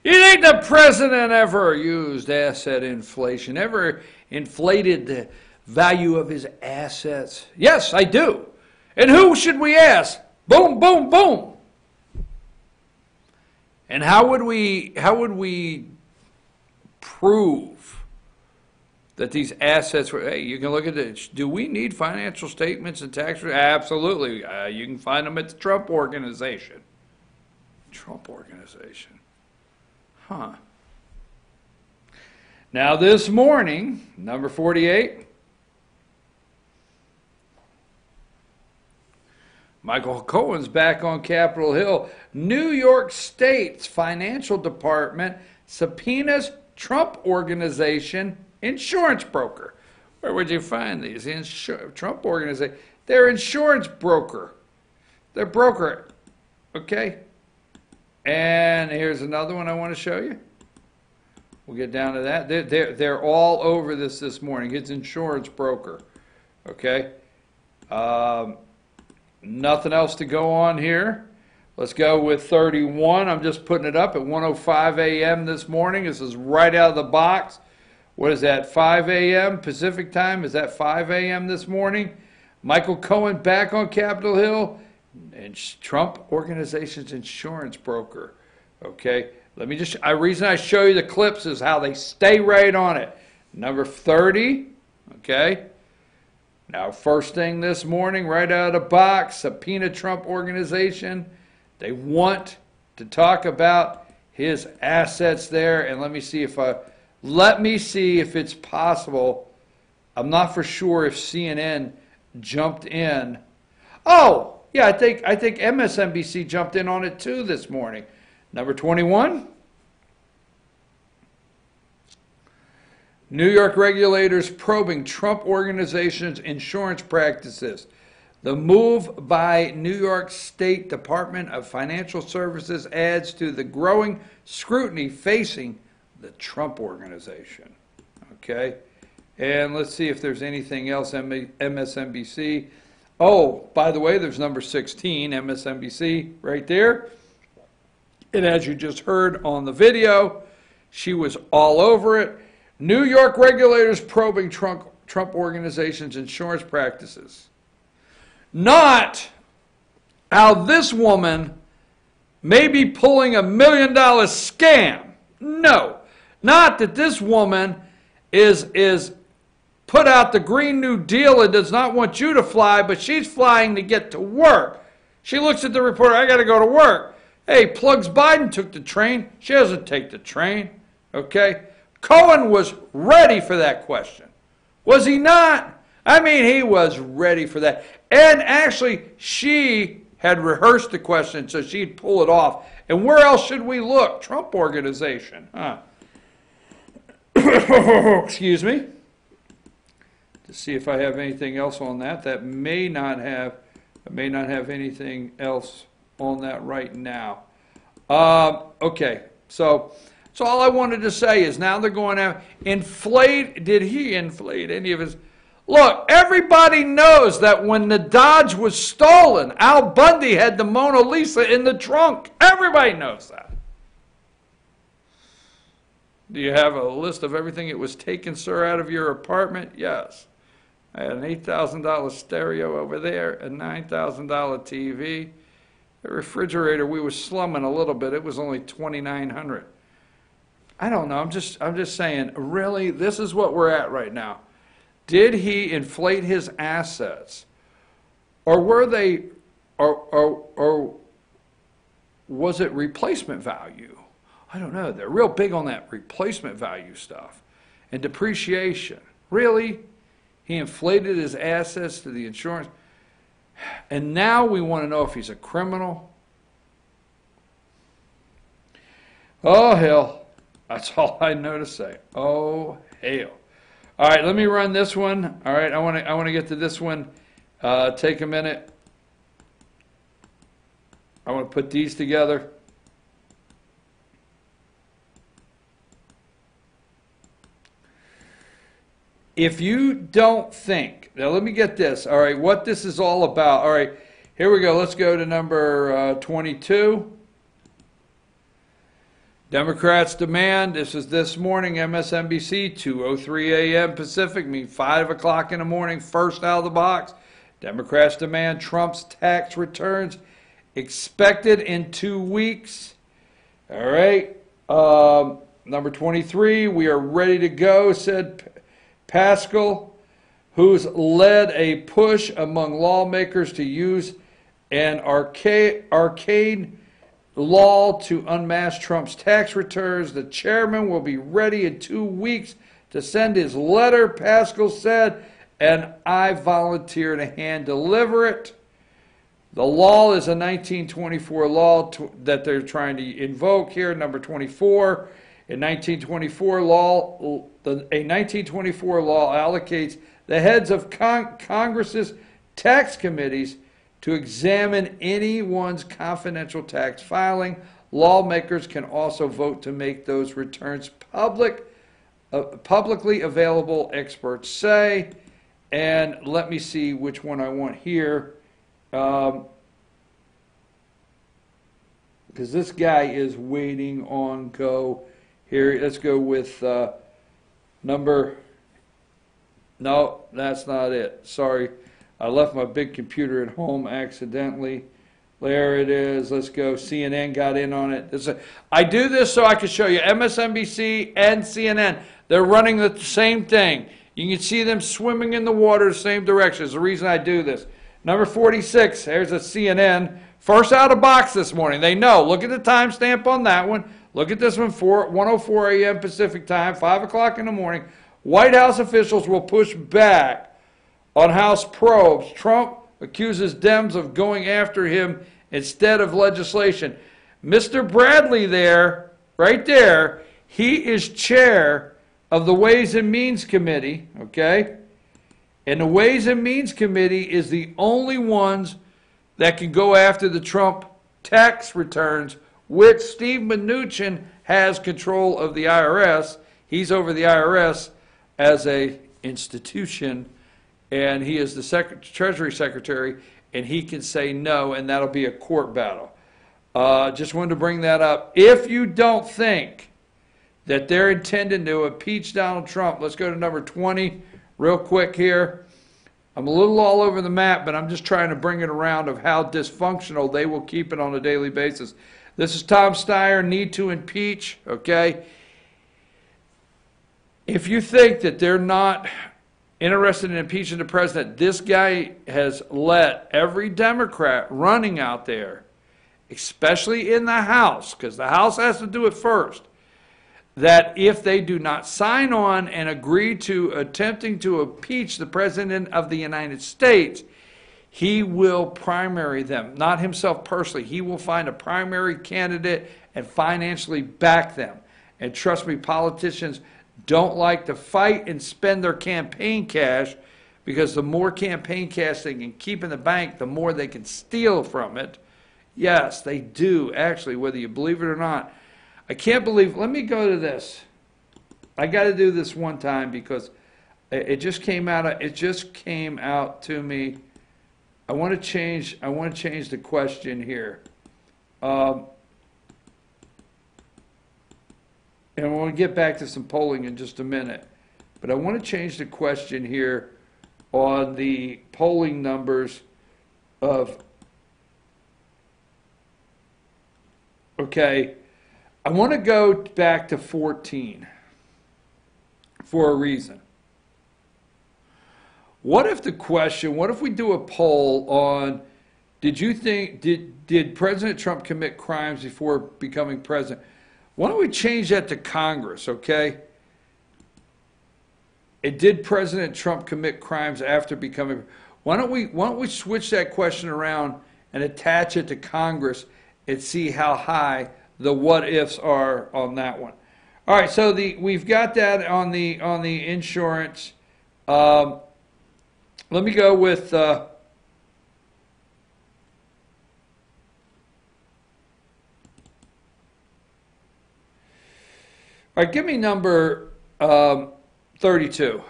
You think the president ever used asset inflation, ever inflated the value of his assets? Yes, I do. And who should we ask? Boom, boom, boom. And how would we prove that these assets were, hey, you can look at this. Do we need financial statements and tax? Absolutely. You can find them at the Trump Organization. Trump Organization. Huh. Now this morning, number 48, Michael Cohen's back on Capitol Hill. New York State's financial department subpoenas Trump Organization insurance broker. Where would you find these? Trump Organization. They're insurance broker. They're broker. Okay? And here's another one I want to show you. We'll get down to that. They're all over this morning. It's insurance broker. Okay? Nothing else to go on here. Let's go with 31. I'm just putting it up at 1:05 a.m. this morning. This is right out of the box. What is that, 5 a.m. Pacific time? Is that 5 a.m. this morning? Michael Cohen back on Capitol Hill. And Trump Organization's insurance broker. Okay? Let me just, the reason I show you the clips is how they stay right on it. Number 30. Okay? Now, first thing this morning, right out of the box, subpoena Trump Organization. They want to talk about his assets there, and let me see if it's possible. I'm not for sure if CNN jumped in. Oh, yeah, I think MSNBC jumped in on it too this morning. Number 21. New York regulators probing Trump Organization's insurance practices. The move by New York State Department of Financial Services adds to the growing scrutiny facing the Trump Organization. Okay, and let's see if there's anything else. MSNBC. Oh, by the way, there's number 16, MSNBC, right there. And as you just heard on the video, she was all over it. New York regulators probing Trump Organization's insurance practices. Not how this woman may be pulling $1 million scam. No, not that this woman is put out the Green New Deal and does not want you to fly, but she's flying to get to work. She looks at the reporter, I got to go to work. Hey, Plugs Biden took the train. She doesn't take the train. Okay? Cohen was ready for that question. Was he not? I mean, he was ready for that. And actually, she had rehearsed the question so she'd pull it off. And where else should we look? Trump Organization. Huh? Excuse me. To see if I have anything else on that. That may not have anything else on that right now. Okay, so all I wanted to say is now they're going to inflate. Did he inflate any of his? Look, everybody knows that when the Dodge was stolen, Al Bundy had the Mona Lisa in the trunk. Everybody knows that. Do you have a list of everything it was taken, sir, out of your apartment? Yes. I had an $8,000 stereo over there, a $9,000 TV. The refrigerator, we were slumming a little bit. It was only $2,900. I don't know. I'm just saying, really, this is what we're at right now. Did he inflate his assets, or were they, or was it replacement value? I don't know. They're real big on that replacement value stuff and depreciation. Really, he inflated his assets to the insurance, and now we want to know if he's a criminal. Oh hell, that's all I know to say. Oh hell. All right, let me run this one. All right, I want to get to this one. Take a minute. I want to put these together. If you don't think, now let me get this. All right, what this is all about. All right, here we go. Let's go to number 22. Democrats demand, this is this morning, MSNBC, 2:03 a.m. Pacific, mean 5 o'clock in the morning, first out of the box. Democrats demand Trump's tax returns expected in 2 weeks. All right. Number 23, we are ready to go, said Pascal, who's led a push among lawmakers to use an arcane law to unmask Trump's tax returns. The chairman will be ready in 2 weeks to send his letter, Pascal said, and I volunteer to hand deliver it. The law is a 1924 law that they're trying to invoke here, number 24. In 1924 law, a 1924 law allocates the heads of Congress's tax committees to examine anyone's confidential tax filing. Lawmakers can also vote to make those returns publicly available, experts say. And let me see which one I want here. Because this guy is waiting on go. Here, let's go with number. No, that's not it. Sorry. I left my big computer at home accidentally. There it is. Let's go. CNN got in on it. I do this so I can show you. MSNBC and CNN, they're running the same thing. You can see them swimming in the water the same direction. It's the reason I do this. Number 46, there's a CNN. First out of box this morning. They know. Look at the timestamp on that one. Look at this one, 1:04 a.m. Pacific time, 5 o'clock in the morning. White House officials will push back on House probes. Trump accuses Dems of going after him instead of legislation. Mr. Bradley there, right there, he is chair of the Ways and Means Committee, okay? And the Ways and Means Committee is the only ones that can go after the Trump tax returns, which Steve Mnuchin has control of the IRS. He's over the IRS as a institution, and he is the Treasury Secretary, and he can say no, and that'll be a court battle. Just wanted to bring that up. If you don't think that they're intending to impeach Donald Trump, let's go to number 20 real quick here. I'm a little all over the map, but I'm just trying to bring it around of how dysfunctional they will keep it on a daily basis. This is Tom Steyer, need to impeach, okay? If you think that they're not interested in impeaching the president, this guy has let every Democrat running out there, especially in the House, because the House has to do it first, that if they do not sign on and agree to attempting to impeach the President of the United States, he will primary them, not himself personally. He will find a primary candidate and financially back them. And trust me, politicians don't like to fight and spend their campaign cash, because the more campaign cash they can keep in the bank, the more they can steal from it. Yes, they do, actually, whether you believe it or not. I can't believe, let me go to this. I got to do this one time because it just came out to me. I want to change the question here. And I want to get back to some polling in just a minute. But I want to change the question here on the polling numbers of, okay, I want to go back to 14 for a reason. What if we do a poll on, did President Trump commit crimes before becoming president? Why don't we change that to Congress, okay? And did President Trump commit crimes after becoming? Why don't we switch that question around and attach it to Congress and see how high the what ifs are on that one? All right, so we've got that on the insurance. Let me go with all right, give me number 32.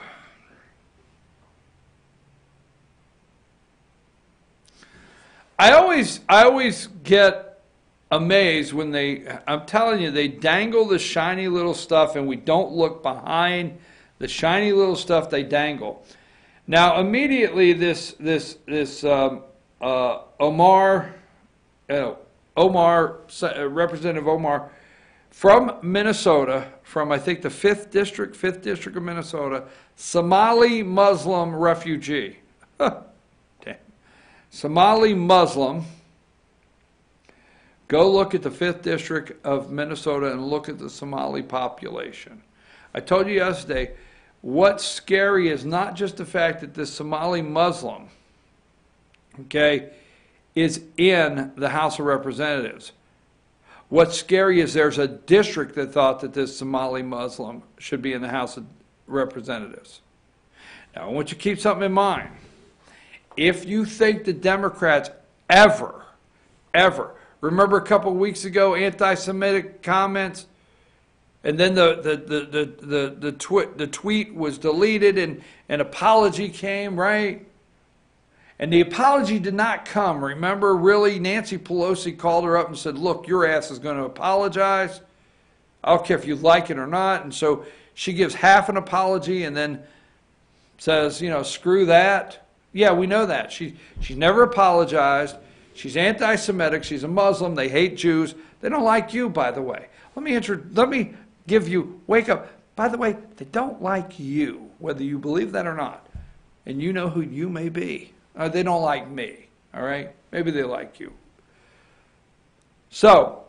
I always get amazed when I'm telling you, they dangle the shiny little stuff and we don't look behind the shiny little stuff they dangle. Now immediately Representative Omar from Minnesota, from I think the 5th district of Minnesota, Somali Muslim refugee. Damn. Somali Muslim. Go look at the 5th district of Minnesota and look at the Somali population. I told you yesterday, what's scary is not just the fact that this Somali Muslim, okay, is in the House of Representatives. What's scary is there's a district that thought that this Somali Muslim should be in the House of Representatives. Now, I want you to keep something in mind. If you think the Democrats ever, remember a couple of weeks ago, anti-Semitic comments, and then the tweet was deleted and an apology came, right? And the apology did not come. Remember, really, Nancy Pelosi called her up and said, look, your ass is going to apologize. I don't care if you like it or not. And so she gives half an apology and then says, you know, screw that. Yeah, we know that. She never apologized. She's anti-Semitic. She's a Muslim. They hate Jews. They don't like you, by the way. Let me give you, wake up. By the way, they don't like you, whether you believe that or not. And you know who you may be. They don't like me, all right? Maybe they like you. So,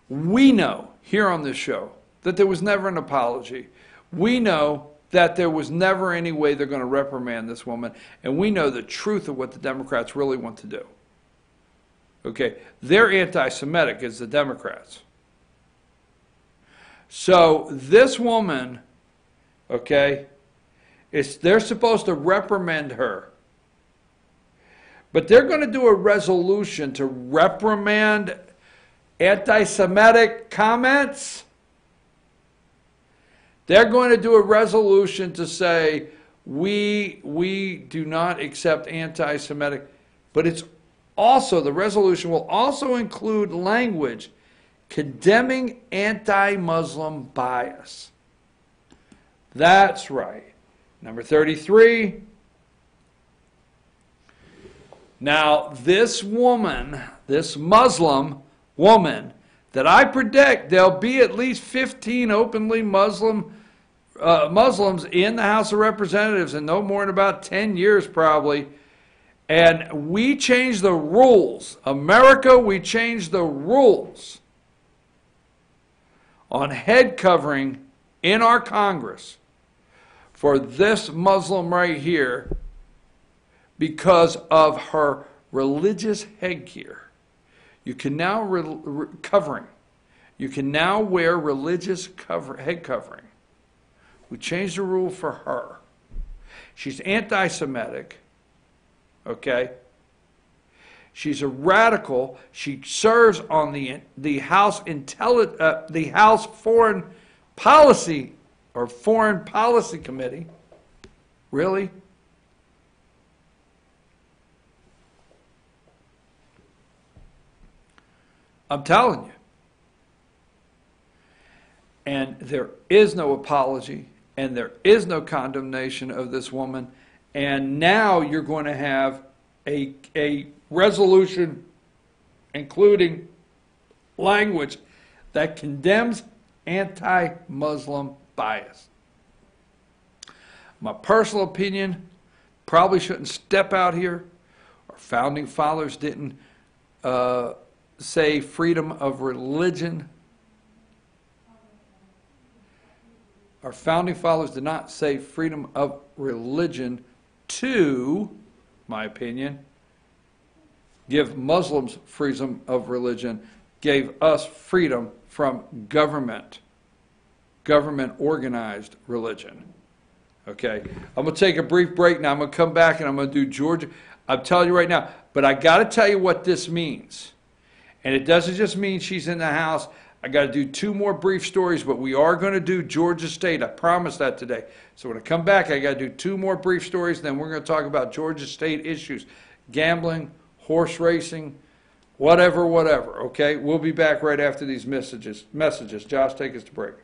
we know here on this show that there was never an apology. We know that there was never any way they're going to reprimand this woman. And we know the truth of what the Democrats really want to do. Okay, they're anti-Semitic as the Democrats. So this woman, okay, They're supposed to reprimand her. But they're going to do a resolution to reprimand anti-Semitic comments. They're going to do a resolution to say, we do not accept anti-Semitic, but it's also, the resolution will also include language condemning anti-Muslim bias. That's right. Number 33. Now, this woman, this Muslim woman, that I predict there'll be at least 15 openly Muslims in the House of Representatives in no more than about 10 years probably. And we changed the rules. America, we changed the rules on head covering in our Congress for this Muslim right here because of her religious headgear. You can now covering. You can now wear religious head covering. We changed the rule for her. She's anti-Semitic. Okay? She's a radical. She serves on the House Foreign Policy or Foreign Policy Committee. Really? I'm telling you. And there is no apology, and there is no condemnation of this woman. And now you're going to have a resolution including language that condemns anti-Muslim bias. My personal opinion, probably shouldn't step out here. Our founding fathers didn't say freedom of religion. Our founding fathers did not say freedom of religion to, my opinion, give Muslims freedom of religion, gave us freedom from government organized religion. Okay, I'm going to take a brief break now. I'm going to come back and I'm going to do Georgia. I'm telling you right now, but I got to tell you what this means. And it doesn't just mean she's in the House. I got to do 2 more brief stories, but we are going to do Georgia State. I promised that today. So when I come back, I got to do 2 more brief stories. Then we're going to talk about Georgia State issues, gambling, horse racing, whatever. Okay, we'll be back right after these messages. Josh, take us to break.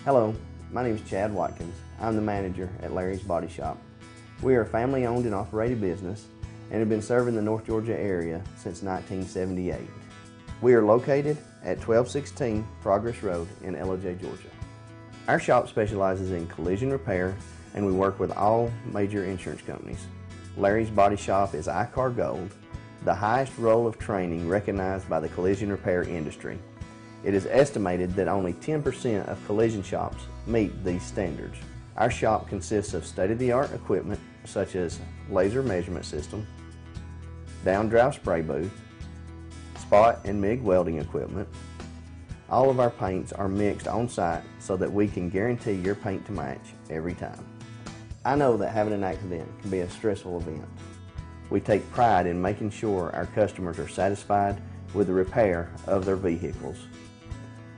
Hello, my name is Chad Watkins. I'm the manager at Larry's Body Shop. We are a family-owned and operated business and have been serving the North Georgia area since 1978. We are located at 1216 Progress Road in LJ, Georgia. Our shop specializes in collision repair and we work with all major insurance companies. Larry's Body Shop is ICAR Gold, the highest role of training recognized by the collision repair industry. It is estimated that only 10% of collision shops meet these standards. Our shop consists of state-of-the-art equipment such as laser measurement system, down-drive spray booth, spot and MIG welding equipment. All of our paints are mixed on site so that we can guarantee your paint to match every time. I know that having an accident can be a stressful event. We take pride in making sure our customers are satisfied with the repair of their vehicles.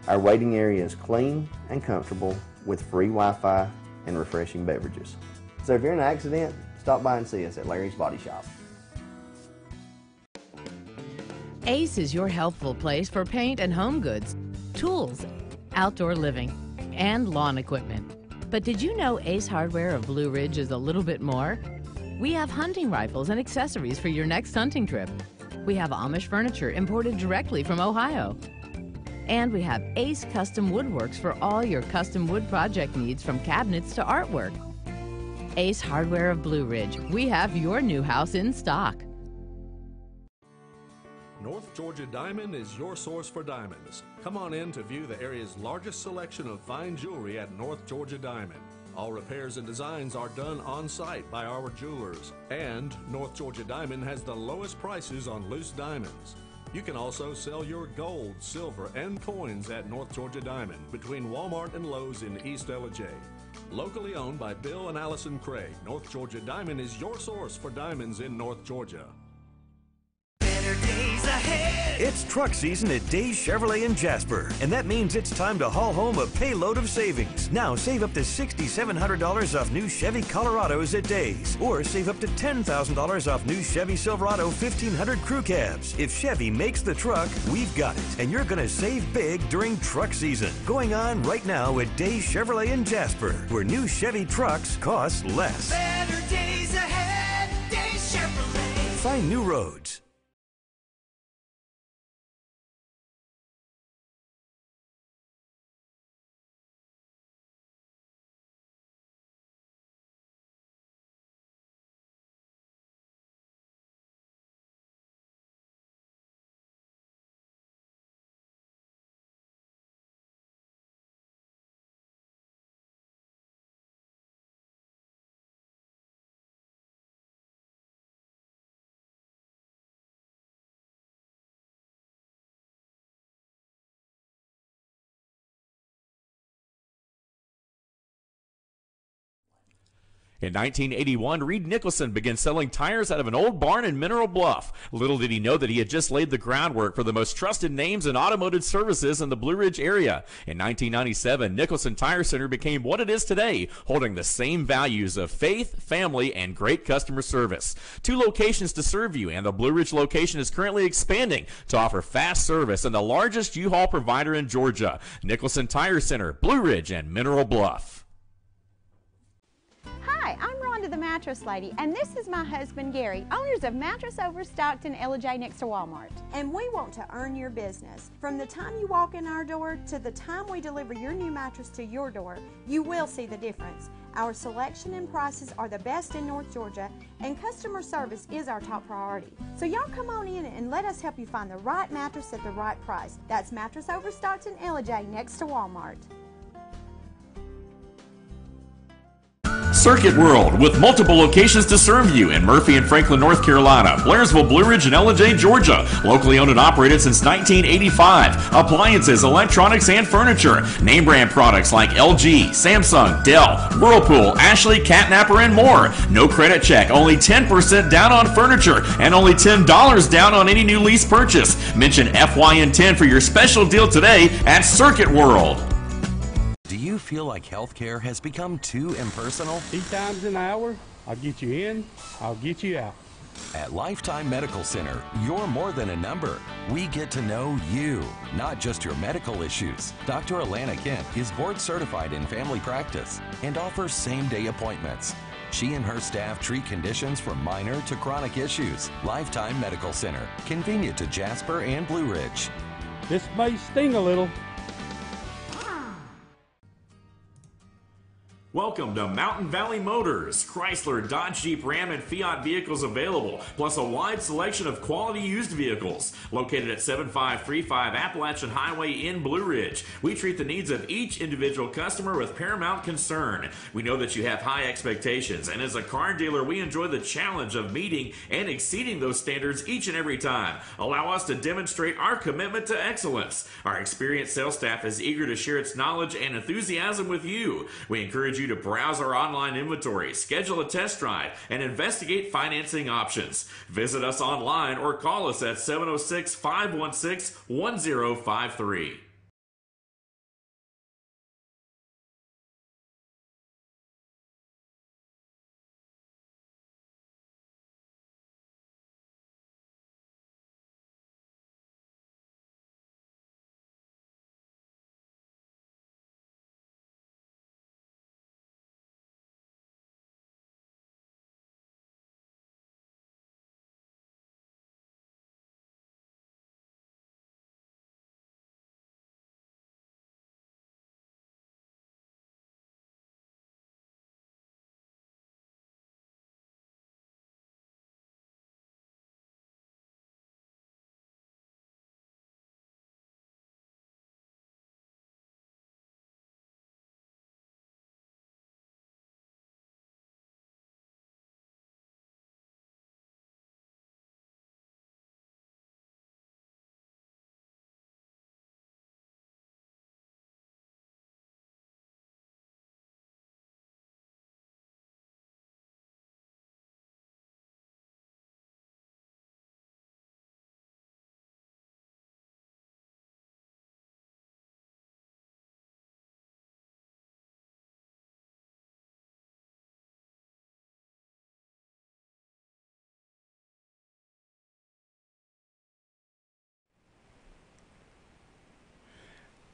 Our waiting area is clean and comfortable with free Wi-Fi and refreshing beverages. So if you're in an accident, stop by and see us at Larry's Body Shop. Ace is your helpful place for paint and home goods, tools, outdoor living, and lawn equipment. But did you know Ace Hardware of Blue Ridge is a little bit more? We have hunting rifles and accessories for your next hunting trip. We have Amish furniture imported directly from Ohio. And we have Ace Custom Woodworks for all your custom wood project needs from cabinets to artwork. Ace Hardware of Blue Ridge, we have your new house in stock. Georgia Diamond is your source for diamonds. Come on in to view the area's largest selection of fine jewelry at North Georgia Diamond. All repairs and designs are done on site by our jewelers. And North Georgia Diamond has the lowest prices on loose diamonds. You can also sell your gold, silver, and coins at North Georgia Diamond between Walmart and Lowe's in East LJ. Locally owned by Bill and Allison Craig, North Georgia Diamond is your source for diamonds in North Georgia. Better days ahead. It's truck season at Days Chevrolet in Jasper, and that means it's time to haul home a payload of savings. Now save up to $6,700 off new Chevy Colorados at Days, or save up to $10,000 off new Chevy Silverado 1500 crew cabs. If Chevy makes the truck, we've got it, and you're going to save big during truck season. Going on right now at Days Chevrolet in Jasper, where new Chevy trucks cost less. Better days ahead. Days Chevrolet. Find new roads. In 1981, Reed Nicholson began selling tires out of an old barn in Mineral Bluff. Little did he know that he had just laid the groundwork for the most trusted names in automotive services in the Blue Ridge area. In 1997, Nicholson Tire Center became what it is today, holding the same values of faith, family, and great customer service. 2 locations to serve you, and the Blue Ridge location is currently expanding to offer fast service and the largest U-Haul provider in Georgia. Nicholson Tire Center, Blue Ridge, and Mineral Bluff. Hi, I'm Rhonda the Mattress Lady, and this is my husband Gary, owners of Mattress Overstocked in LJ next to Walmart. And we want to earn your business. From the time you walk in our door to the time we deliver your new mattress to your door, you will see the difference. Our selection and prices are the best in North Georgia, and customer service is our top priority. So y'all come on in and let us help you find the right mattress at the right price. That's Mattress Overstocked in LJ next to Walmart. Circuit World, with multiple locations to serve you in Murphy and Franklin, North Carolina, Blairsville, Blue Ridge, and LJ, Georgia. Locally owned and operated since 1985. Appliances, electronics, and furniture. Name brand products like LG, Samsung, Dell, Whirlpool, Ashley, Catnapper, and more. No credit check, only 10% down on furniture, and only $10 down on any new lease purchase. Mention FYN10 for your special deal today at Circuit World. Do you feel like healthcare has become too impersonal? 8 times an hour, I'll get you in, I'll get you out. At Lifetime Medical Center, you're more than a number. We get to know you, not just your medical issues. Dr. Alana Kent is board certified in family practice and offers same-day appointments. She and her staff treat conditions from minor to chronic issues. Lifetime Medical Center, convenient to Jasper and Blue Ridge. This may sting a little. Welcome to Mountain Valley Motors. Chrysler, Dodge, Jeep, Ram, and Fiat vehicles available, plus a wide selection of quality used vehicles. Located at 7535 Appalachian Highway in Blue Ridge, we treat the needs of each individual customer with paramount concern. We know that you have high expectations, and as a car dealer, we enjoy the challenge of meeting and exceeding those standards each and every time. Allow us to demonstrate our commitment to excellence. Our experienced sales staff is eager to share its knowledge and enthusiasm with you. We encourage you to browse our online inventory, schedule a test drive, and investigate financing options. Visit us online or call us at 706-516-1053.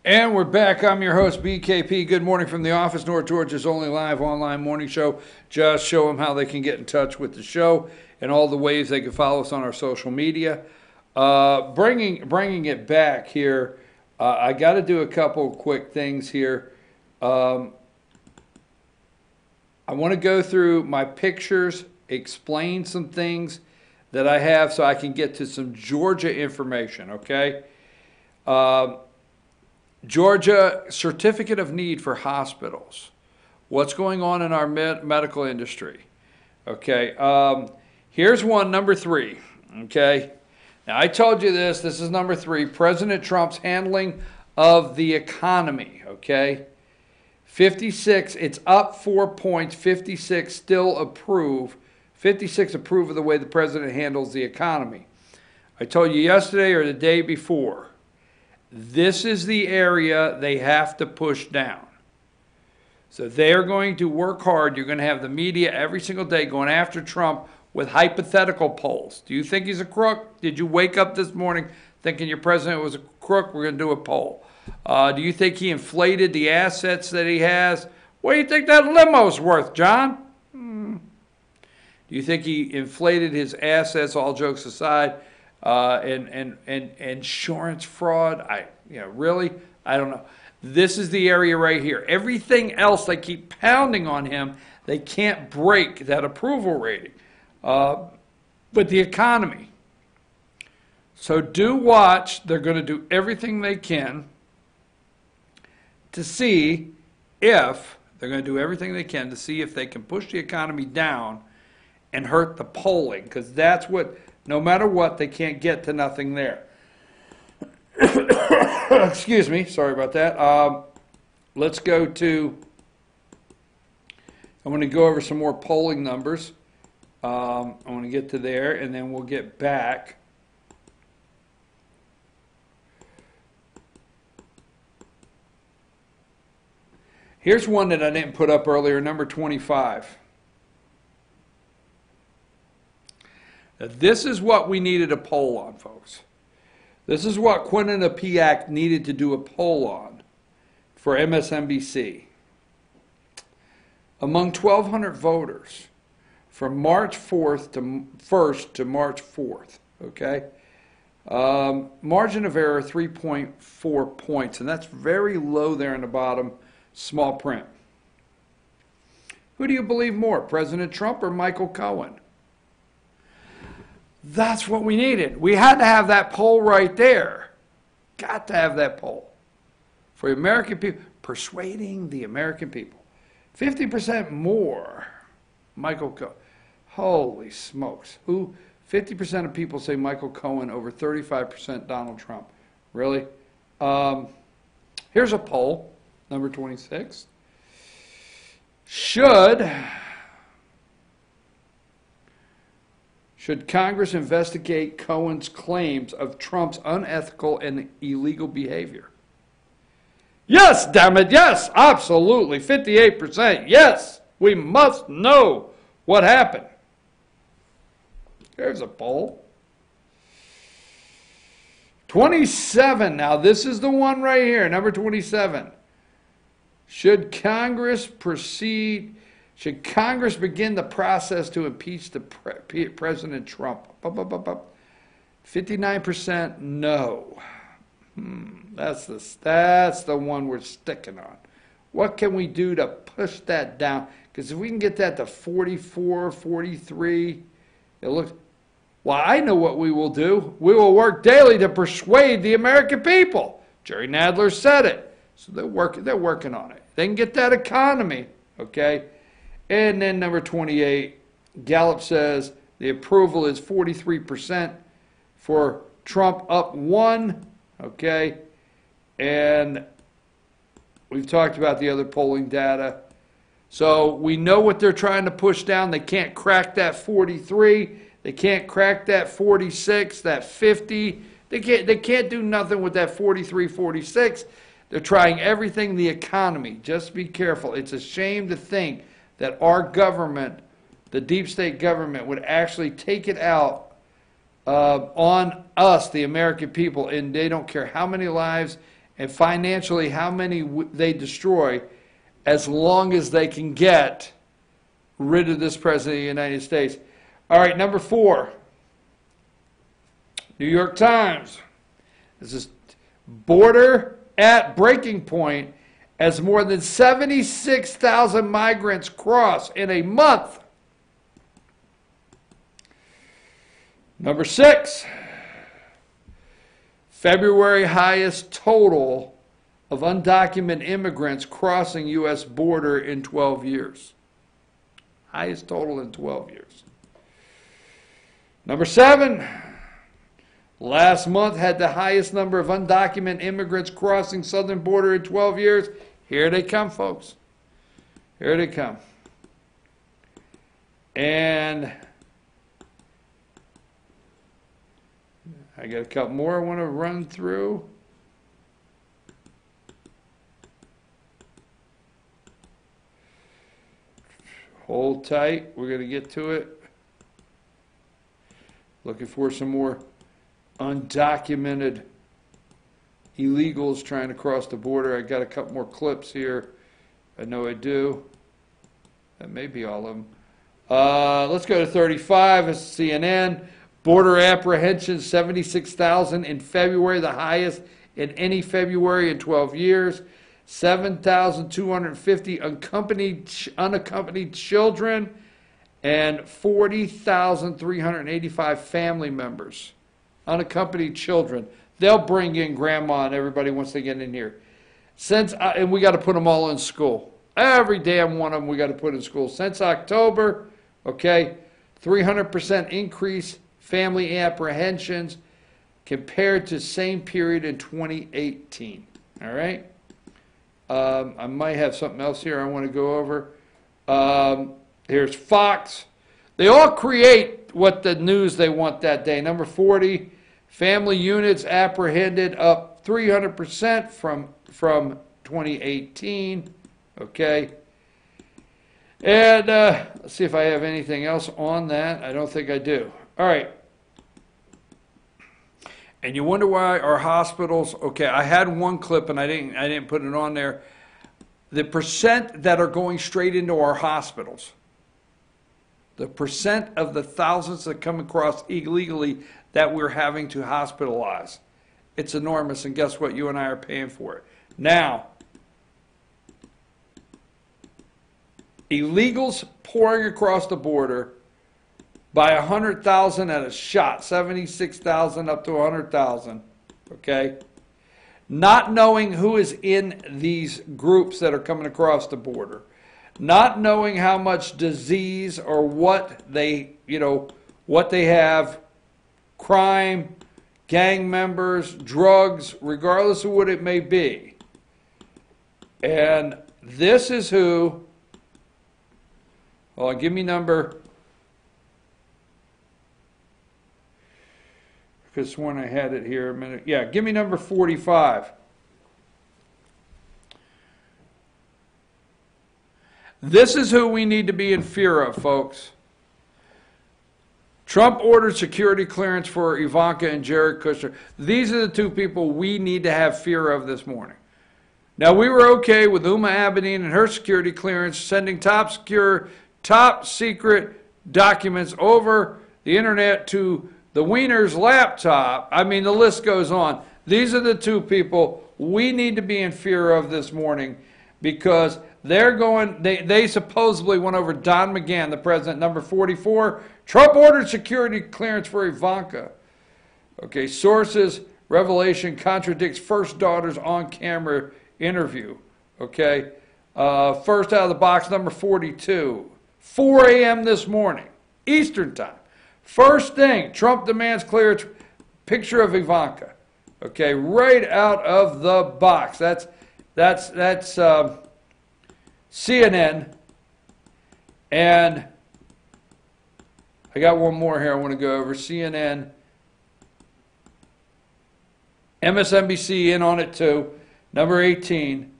And we're back. I'm your host, BKP. Good morning from the office, North Georgia's only live online morning show. Just show them how they can get in touch with the show and all the ways they can follow us on our social media. Bringing it back here, I got to do a couple quick things here. I want to go through my pictures, explain some things that I have so I can get to some Georgia information, okay? Georgia Certificate of Need for Hospitals. What's going on in our medical industry? Okay, here's one, number 3, okay? Now, I told you this is number 3, President Trump's handling of the economy, okay? 56, it's up 4 points, 56 still approve. 56 approve of the way the president handles the economy. I told you yesterday or the day before, this is the area they have to push down. So they are going to work hard. You're going to have the media every single day going after Trump with hypothetical polls. Do you think he's a crook? Did you wake up this morning thinking your president was a crook? We're going to do a poll. Do you think he inflated the assets that he has? What do you think that limo's worth, John? Do you think he inflated his assets, all jokes aside? And insurance fraud, really? I don't know. This is the area right here. Everything else, they keep pounding on him. They can't break that approval rating. But the economy. So do watch. They're going to do everything they can to see if, they're going to do everything they can to see if they can push the economy down and hurt the polling. Because that's what... No matter what, they can't get to nothing there. Excuse me. Sorry about that. Let's go to... I'm going to go over some more polling numbers. I want to get to there, and then we'll get back. Here's one that I didn't put up earlier, number 25. This is what we needed a poll on, folks. This is what Quinton Apiak needed to do a poll on for MSNBC. Among 1,200 voters from March 4th to 1st to March 4th, okay? Margin of error, 3.4 points, and that's very low there in the bottom, small print. Who do you believe more, President Trump or Michael Cohen? That's what we needed. We had to have that poll right there. Got to have that poll. For the American people, persuading the American people. 50% more, Michael Cohen. Holy smokes. 50% of people say Michael Cohen, over 35% Donald Trump. Really? Here's a poll, number 26. Should Congress investigate Cohen's claims of Trump's unethical and illegal behavior? Yes, damn it, yes, absolutely. 58%, yes, we must know what happened. Here's a poll. 27, now this is the one right here, number 27. Should Congress begin the process to impeach President Trump? 59% no. That's the one we're sticking on. What can we do to push that down? Because if we can get that to 44, 43, it looks... Well, I know what we will do. We will work daily to persuade the American people. Jerry Nadler said it. So they're working on it. They can get that economy, okay? And then number 28, Gallup says the approval is 43% for Trump, up 1, okay? And we've talked about the other polling data. So we know what they're trying to push down. They can't crack that 43. They can't crack that 46, that 50. They can't do nothing with that 43, 46. They're trying everything, the economy. Just be careful. It's a shame to think that our government, the deep state government, would actually take it out on us, the American people, and they don't care how many lives and financially how many they destroy as long as they can get rid of this president of the United States. All right, number 4. New York Times. This is border at breaking point as more than 76,000 migrants cross in a month. Number 6. February highest total of undocumented immigrants crossing U.S. border in 12 years. Highest total in 12 years. Number 7. Last month had the highest number of undocumented immigrants crossing southern border in 12 years. Here they come, folks. Here they come. And I got a couple more I want to run through. Hold tight. We're going to get to it. Looking for some more undocumented illegals trying to cross the border. I got a couple more clips here. I know I do. That may be all of them. Let's go to 35. It's CNN. Border apprehensions, 76,000 in February, the highest in any February in 12 years. 7,250 unaccompanied children, and 40,385 family members. Unaccompanied children. They'll bring in grandma and everybody once they get in here. And we got to put them all in school. Every damn one of them we got to put in school. Since October, okay, 300% increase family apprehensions compared to same period in 2018. All right? I might have something else here I want to go over. Here's Fox. They all create what the news they want that day. Number 40, family units apprehended up 300% from 2018. Okay. And let's see if I have anything else on that. I don't think I do. All right. And you wonder why our hospitals, okay, I had one clip and I didn't put it on there. The percent that are going straight into our hospitals, the percent of the thousands that come across illegally that we're having to hospitalize, it's enormous, and guess what? You and I are paying for it. Now, illegals pouring across the border by 100,000 at a shot, 76,000 up to 100,000, okay? Not knowing who is in these groups that are coming across the border, not knowing how much disease or what they have, crime, gang members, drugs, regardless of what it may be. And this is who, well, give me number, because when I had it here a minute. Yeah, give me number 45. This is who we need to be in fear of, folks. Trump ordered security clearance for Ivanka and Jared Kushner. These are the two people we need to have fear of this morning. Now, we were okay with Uma Abedin and her security clearance sending top secret documents over the internet to the Wiener's laptop. I mean, the list goes on. These are the two people we need to be in fear of this morning, because they supposedly went over Don McGahn, the president. Number 44, Trump ordered security clearance for Ivanka. Okay, sources, revelation contradicts first daughter's on-camera interview. Okay, first out of the box, number 42, 4 a.m. this morning, Eastern time. First thing, Trump demands clearance, picture of Ivanka. Okay, right out of the box. That's CNN. And I got one more here I want to go over. CNN. MSNBC in on it too. Number 18.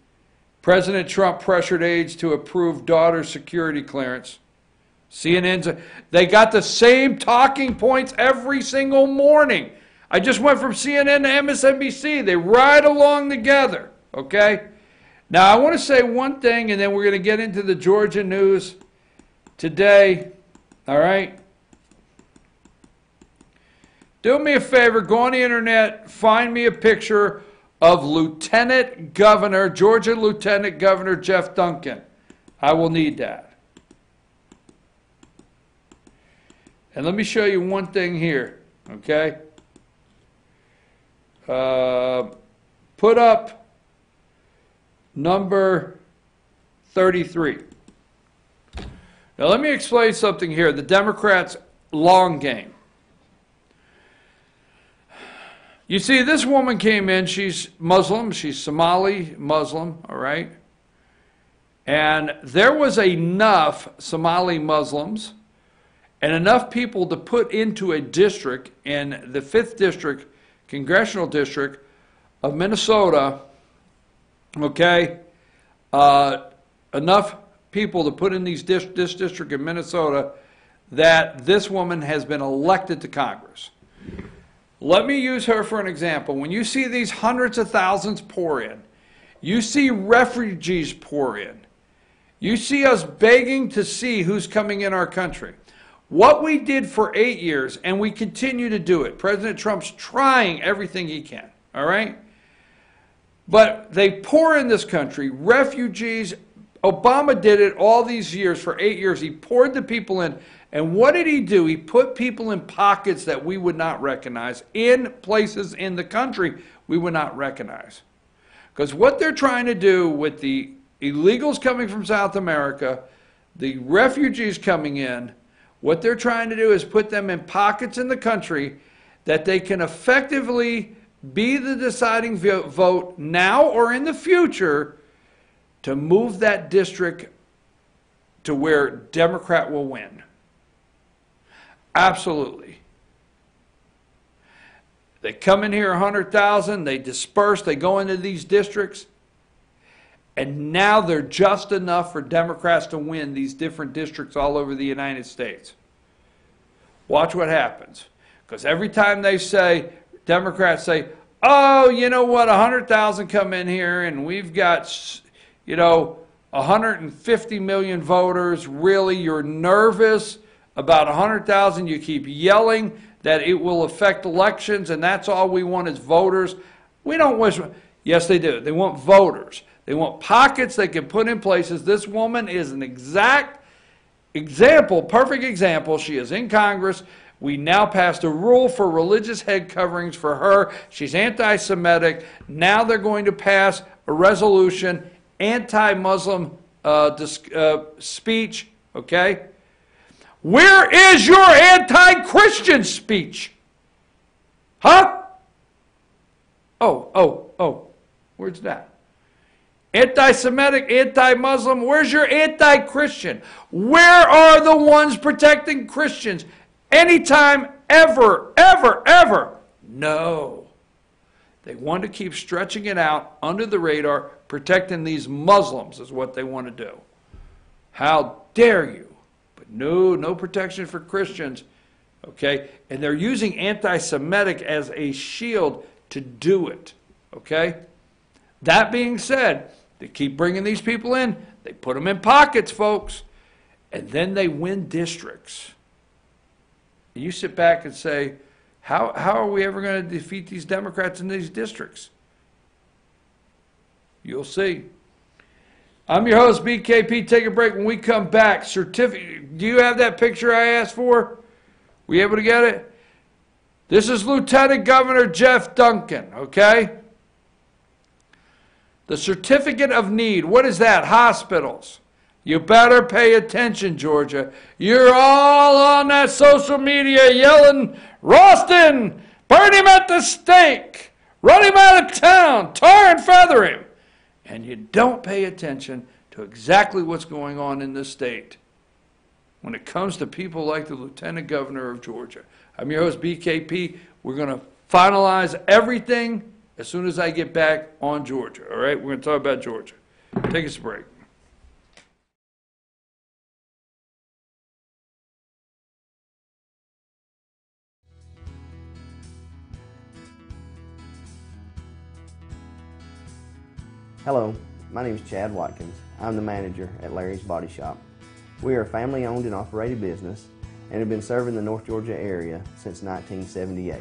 President Trump pressured aides to approve daughter's security clearance. CNN's, they got the same talking points every single morning. I just went from CNN to MSNBC. They ride along together, okay? Now, I want to say one thing, and then we're going to get into the Georgia news today, all right? Do me a favor, go on the internet, find me a picture of Lieutenant Governor, Georgia Lieutenant Governor Jeff Duncan. I will need that. And let me show you one thing here, okay? Put up number 33. Now let me explain something here. The Democrats' long game. You see, this woman came in, she's Muslim, she's Somali Muslim, all right? And there was enough Somali Muslims and enough people to put into a district in the 5th District, Congressional District of Minnesota, okay? Enough people to put in this district in Minnesota that this woman has been elected to Congress. Let me use her for an example. When you see these hundreds of thousands pour in, you see refugees pour in, you see us begging to see who's coming in our country. What we did for 8 years, and we continue to do it, President Trump's trying everything he can, all right? But they pour in this country, refugees. Obama did it all these years, for 8 years. He poured the people in. And what did he do? He put people in pockets that we would not recognize, in places in the country we would not recognize. Because what they're trying to do with the illegals coming from South America, the refugees coming in, what they're trying to do is put them in pockets in the country that they can effectively be the deciding vote now or in the future to move that district to where Democrat will win. Absolutely. They come in here 100,000, they disperse, they go into these districts, and now they're just enough for Democrats to win these different districts all over the United States. Watch what happens. Because every time they say, Democrats say, oh, you know what, 100,000 come in here and we've got, 150 million voters. Really, you're nervous about 100,000. You keep yelling that it will affect elections and that's all we want is voters. We don't wish. Yes, they do. They want voters. They want pockets they can put in places. This woman is an exact example, perfect example. She is in Congress. We now passed a rule for religious head coverings for her. She's anti-Semitic. Now they're going to pass a resolution, anti-Muslim speech, okay? Where is your anti-Christian speech? Huh? Oh, where's that? Anti-Semitic, anti-Muslim, where's your anti-Christian? Where are the ones protecting Christians? Anytime, ever, ever, ever? No. They want to keep stretching it out under the radar, protecting these Muslims is what they want to do. How dare you? But no protection for Christians, okay? And they're using anti-Semitic as a shield to do it, okay? That being said, they keep bringing these people in. They put them in pockets, folks, and then they win districts. And you sit back and say, how are we ever going to defeat these Democrats in these districts? You'll see. I'm your host, BKP. Take a break. When we come back, certificate. Do you have that picture I asked for? Were you able to get it? This is Lieutenant Governor Jeff Duncan, okay? The certificate of need. What is that? Hospitals. You better pay attention, Georgia. You're all on that social media yelling, Ralston, burn him at the stake, run him out of town, tar and feather him. And you don't pay attention to exactly what's going on in this state when it comes to people like the Lieutenant Governor of Georgia. I'm your host, BKP. We're going to finalize everything as soon as I get back on Georgia. All right? We're going to talk about Georgia. Take us a break. Hello, my name is Chad Watkins. I'm the manager at Larry's Body Shop. We are a family-owned and operated business and have been serving the North Georgia area since 1978.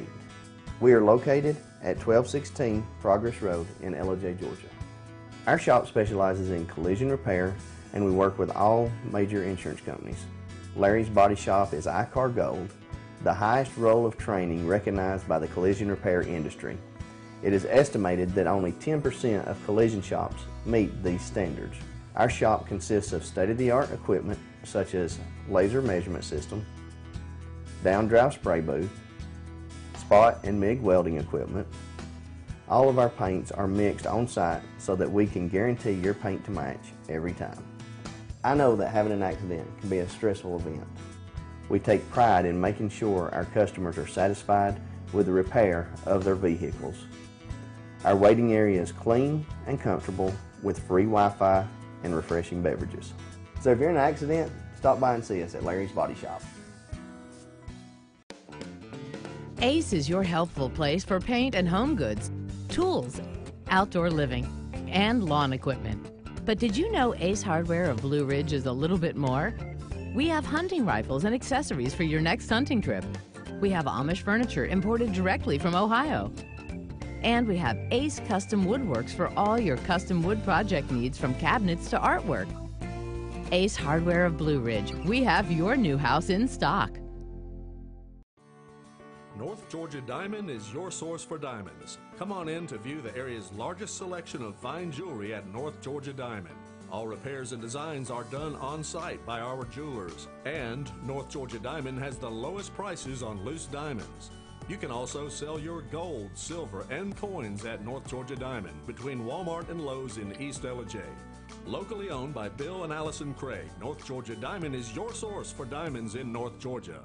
We are located at 1216 Progress Road in LJ, Georgia. Our shop specializes in collision repair and we work with all major insurance companies. Larry's Body Shop is ICAR Gold, the highest role of training recognized by the collision repair industry. It is estimated that only 10% of collision shops meet these standards. Our shop consists of state-of-the-art equipment such as laser measurement system, down-drive spray booth, spot and MIG welding equipment. All of our paints are mixed on site so that we can guarantee your paint to match every time. I know that having an accident can be a stressful event. We take pride in making sure our customers are satisfied with the repair of their vehicles. Our waiting area is clean and comfortable with free Wi-Fi and refreshing beverages. So if you're in an accident, stop by and see us at Larry's Body Shop. Ace is your helpful place for paint and home goods, tools, outdoor living, and lawn equipment. But did you know Ace Hardware of Blue Ridge is a little bit more? We have hunting rifles and accessories for your next hunting trip. We have Amish furniture imported directly from Ohio. And we have Ace Custom Woodworks for all your custom wood project needs from cabinets to artwork. Ace Hardware of Blue Ridge, we have your new house in stock. North Georgia Diamond is your source for diamonds. Come on in to view the area's largest selection of fine jewelry at North Georgia Diamond. All repairs and designs are done on site by our jewelers. And North Georgia Diamond has the lowest prices on loose diamonds. You can also sell your gold, silver, and coins at North Georgia Diamond between Walmart and Lowe's in East LJ. Locally owned by Bill and Allison Craig, North Georgia Diamond is your source for diamonds in North Georgia.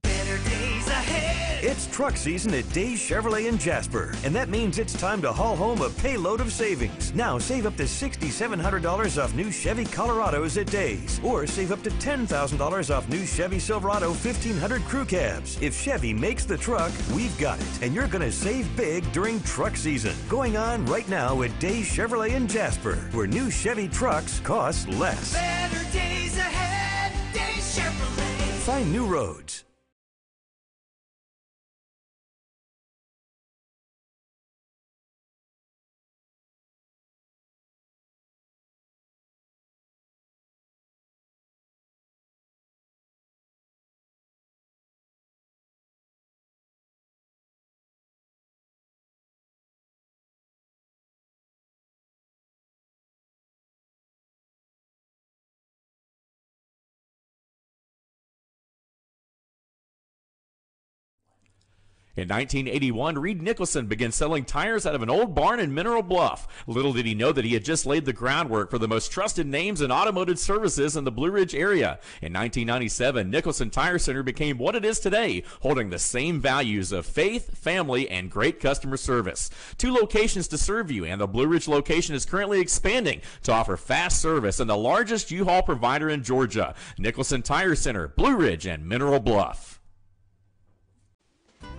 Better days ahead. It's truck season at Days Chevrolet in Jasper, and that means it's time to haul home a payload of savings. Now save up to $6,700 off new Chevy Colorados at Days, or save up to $10,000 off new Chevy Silverado 1500 crew cabs. If Chevy makes the truck, we've got it, and you're going to save big during truck season. Going on right now at Days Chevrolet in Jasper, where new Chevy trucks cost less. Better days ahead. Days Chevrolet. Find new roads. In 1981, Reed Nicholson began selling tires out of an old barn in Mineral Bluff. Little did he know that he had just laid the groundwork for the most trusted names in automotive services in the Blue Ridge area. In 1997, Nicholson Tire Center became what it is today, holding the same values of faith, family, and great customer service. 2 locations to serve you, and the Blue Ridge location is currently expanding to offer fast service and the largest U-Haul provider in Georgia. Nicholson Tire Center, Blue Ridge, and Mineral Bluff.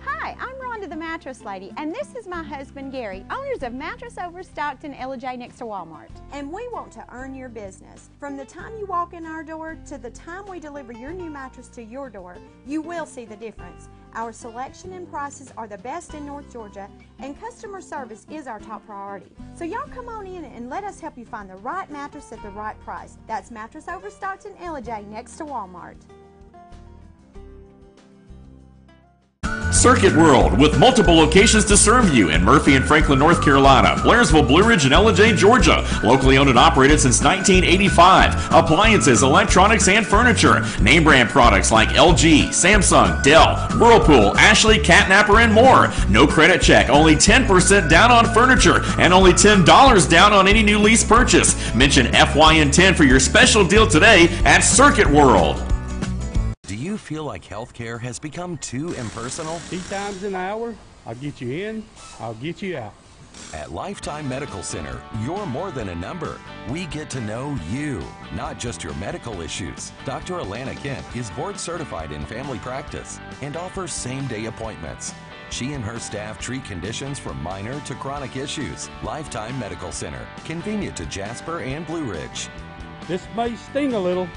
Hi, I'm Rhonda the Mattress Lady, and this is my husband Gary, owners of Mattress Overstocked in LJ next to Walmart. And we want to earn your business. From the time you walk in our door to the time we deliver your new mattress to your door, you will see the difference. Our selection and prices are the best in North Georgia, and customer service is our top priority. So y'all come on in and let us help you find the right mattress at the right price. That's Mattress Overstocked in LJ next to Walmart. Circuit World, with multiple locations to serve you in Murphy and Franklin, North Carolina, Blairsville, Blue Ridge, and LJ, Georgia. Locally owned and operated since 1985. Appliances, electronics, and furniture. Name brand products like LG, Samsung, Dell, Whirlpool, Ashley, Catnapper, and more. No credit check, only 10% down on furniture, and only $10 down on any new lease purchase. Mention FYN10 for your special deal today at Circuit World. Do you feel like healthcare has become too impersonal? 3 times an hour, I'll get you in, I'll get you out. At Lifetime Medical Center, you're more than a number. We get to know you, not just your medical issues. Dr. Alana Kent is board certified in family practice and offers same-day appointments. She and her staff treat conditions from minor to chronic issues. Lifetime Medical Center, convenient to Jasper and Blue Ridge. This may sting a little.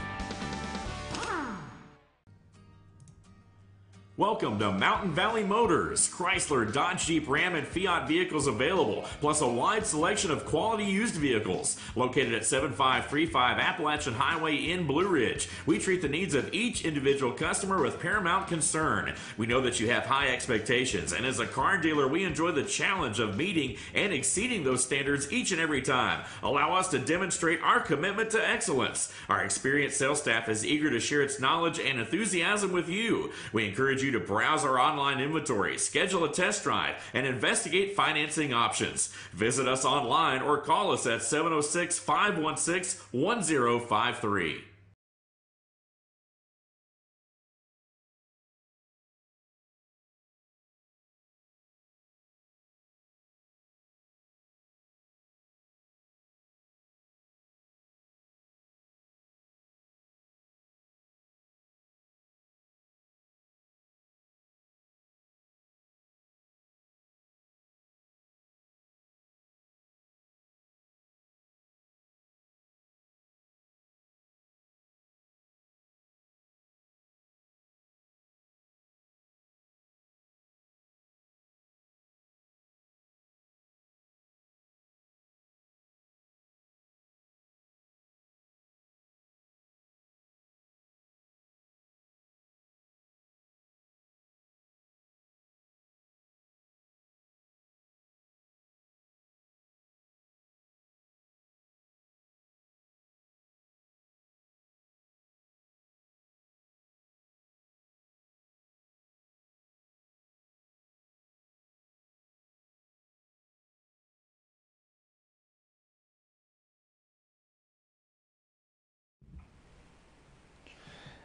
Welcome to Mountain Valley Motors. Chrysler, Dodge, Jeep, Ram, and Fiat vehicles available, plus a wide selection of quality used vehicles. Located at 7535 Appalachian Highway in Blue Ridge, we treat the needs of each individual customer with paramount concern. We know that you have high expectations, and as a car dealer, we enjoy the challenge of meeting and exceeding those standards each and every time. Allow us to demonstrate our commitment to excellence. Our experienced sales staff is eager to share its knowledge and enthusiasm with you. We encourage you to browse our online inventory, schedule a test drive, and investigate financing options. Visit us online or call us at 706-516-1053.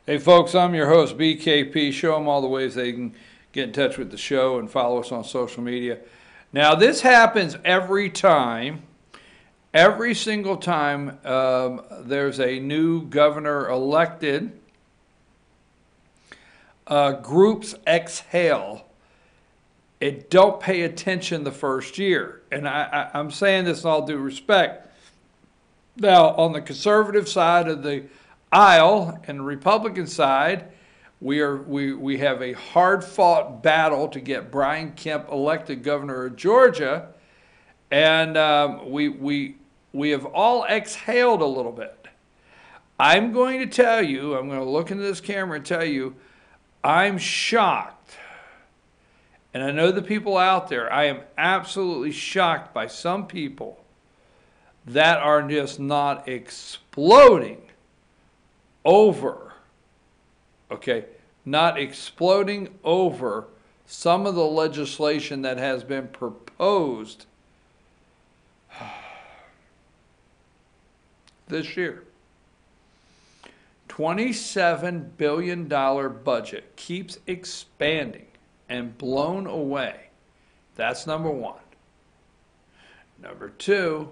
Hey folks, I'm your host, BKP. Show them all the ways they can get in touch with the show and follow us on social media. Now this happens every time, every single time there's a new governor elected. Groups exhale and don't pay attention the first year. And I'm saying this in all due respect. Now, on the conservative side of the aisle and the Republican side, we have a hard-fought battle to get Brian Kemp elected governor of Georgia, and we have all exhaled a little bit. I'm going to tell you, I'm going to look into this camera and tell you, I'm shocked, and I know the people out there, I am absolutely shocked by some people that are just not exploding over, okay, not exploding over some of the legislation that has been proposed this year. $27 billion budget keeps expanding and blown away. That's number one. Number two,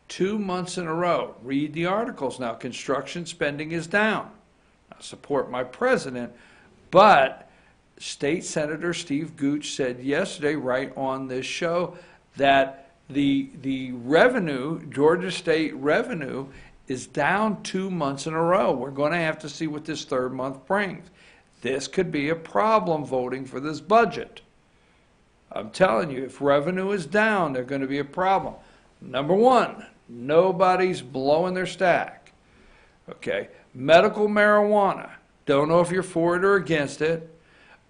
2 months in a row, read the articles now, construction spending is down. I support my president, but State Senator Steve Gooch said yesterday right on this show that the revenue, Georgia State revenue, is down 2 months in a row. We're going to have to see what this third month brings. This could be a problem voting for this budget. I'm telling you, if revenue is down, there's going to be a problem. Number one, nobody's blowing their stack. Okay, medical marijuana. Don't know if you're for it or against it,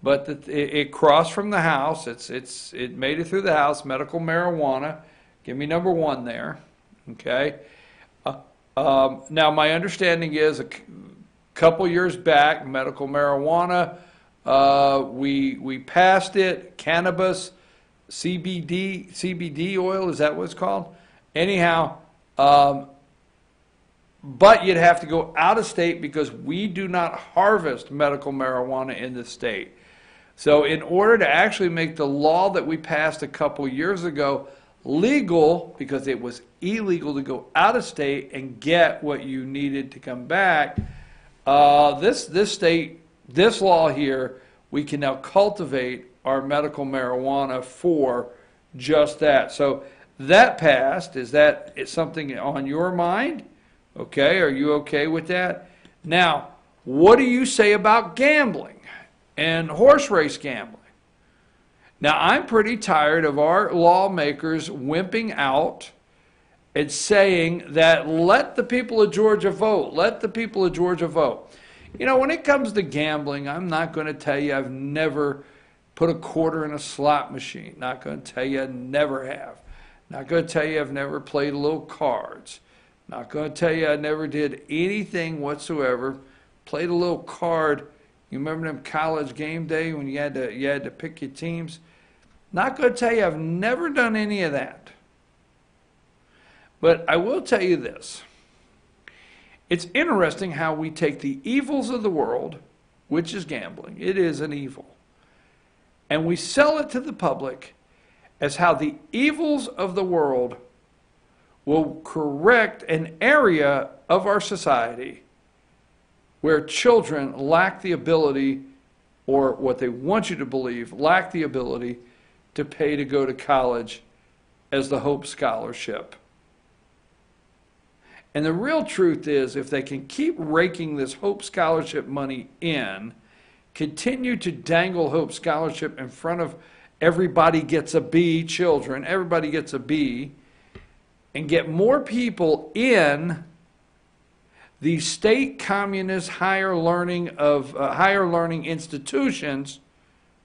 but it crossed from the House. It made it through the House. Medical marijuana. Give me number one there. Okay. Now my understanding is a couple years back, medical marijuana. We passed it. Cannabis, CBD oil. Is that what it's called? Anyhow. But you'd have to go out of state because we do not harvest medical marijuana in the state. So in order to actually make the law that we passed a couple years ago legal, because it was illegal to go out of state and get what you needed to come back, this law here, we can now cultivate our medical marijuana for just that. So that passed. Is that something on your mind? Okay, are you okay with that? Now, what do you say about gambling and horse race gambling? Now, I'm pretty tired of our lawmakers wimping out and saying that let the people of Georgia vote, let the people of Georgia vote. You know, when it comes to gambling, I'm not going to tell you I've never put a quarter in a slot machine. Not going to tell you I never have. Not going to tell you I've never played a little cards. Not going to tell you I never did anything whatsoever. Played a little card. You remember them college game day when you had to pick your teams? Not going to tell you I've never done any of that. But I will tell you this. It's interesting how we take the evils of the world, which is gambling. It is an evil. And we sell it to the public as how the evils of the world will correct an area of our society where children lack the ability, or what they want you to believe, lack the ability to pay to go to college as the Hope Scholarship. And the real truth is, if they can keep raking this Hope Scholarship money in, continue to dangle Hope Scholarship in front of everybody gets a B children, everybody gets a B, and get more people in the state communist higher learning institutions,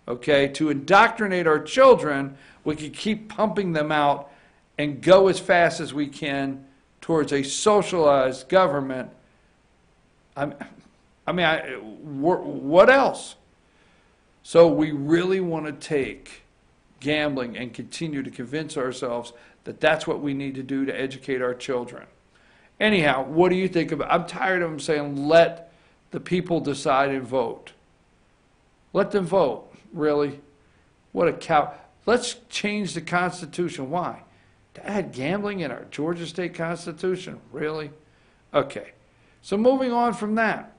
okay, to indoctrinate our children, we can keep pumping them out and go as fast as we can towards a socialized government. What else? So we really want to take gambling and continue to convince ourselves that that's what we need to do to educate our children. Anyhow, what do you think about? I'm tired of them saying, let the people decide and vote. Let them vote. Really? What a cow. Let's change the Constitution. Why? To add gambling in our Georgia State Constitution? Really? Okay. So moving on from that.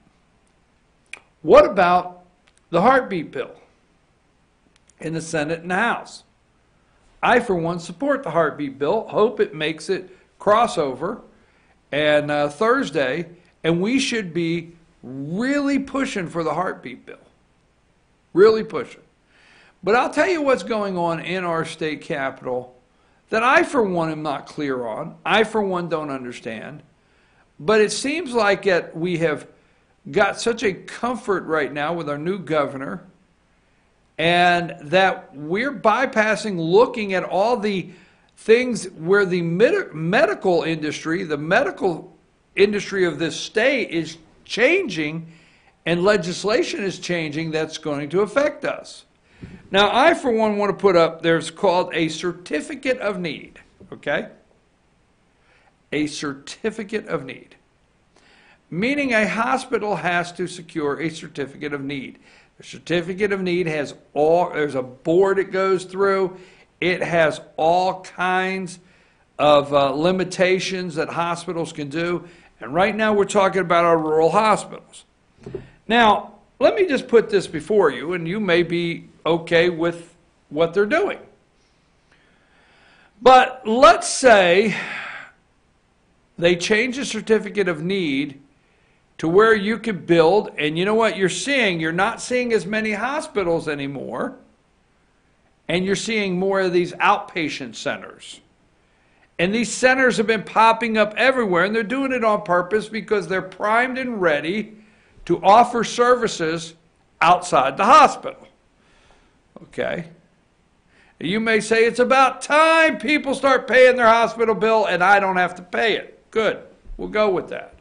What about the heartbeat bill in the Senate and the House? I, for one, support the heartbeat bill. Hope it makes it crossover and Thursday, and we should be really pushing for the heartbeat bill. Really pushing. But I'll tell you what's going on in our state capitol that I, for one, am not clear on. I, for one, don't understand. But it seems like that we have got such a comfort right now with our new governor, and that we're bypassing looking at all the things where the medical industry of this state is changing and legislation is changing that's going to affect us. Now, I, for one, want to put up, there's called a certificate of need, okay? A certificate of need. Meaning a hospital has to secure a certificate of need. The certificate of need has there's a board it goes through. It has all kinds of limitations that hospitals can do. And right now we're talking about our rural hospitals. Now, let me just put this before you, and you may be okay with what they're doing. But let's say they change the certificate of need to where you could build, and you know what you're seeing? You're not seeing as many hospitals anymore, and you're seeing more of these outpatient centers. And these centers have been popping up everywhere, and they're doing it on purpose because they're primed and ready to offer services outside the hospital. Okay? You may say it's about time people start paying their hospital bill and I don't have to pay it. Good. We'll go with that.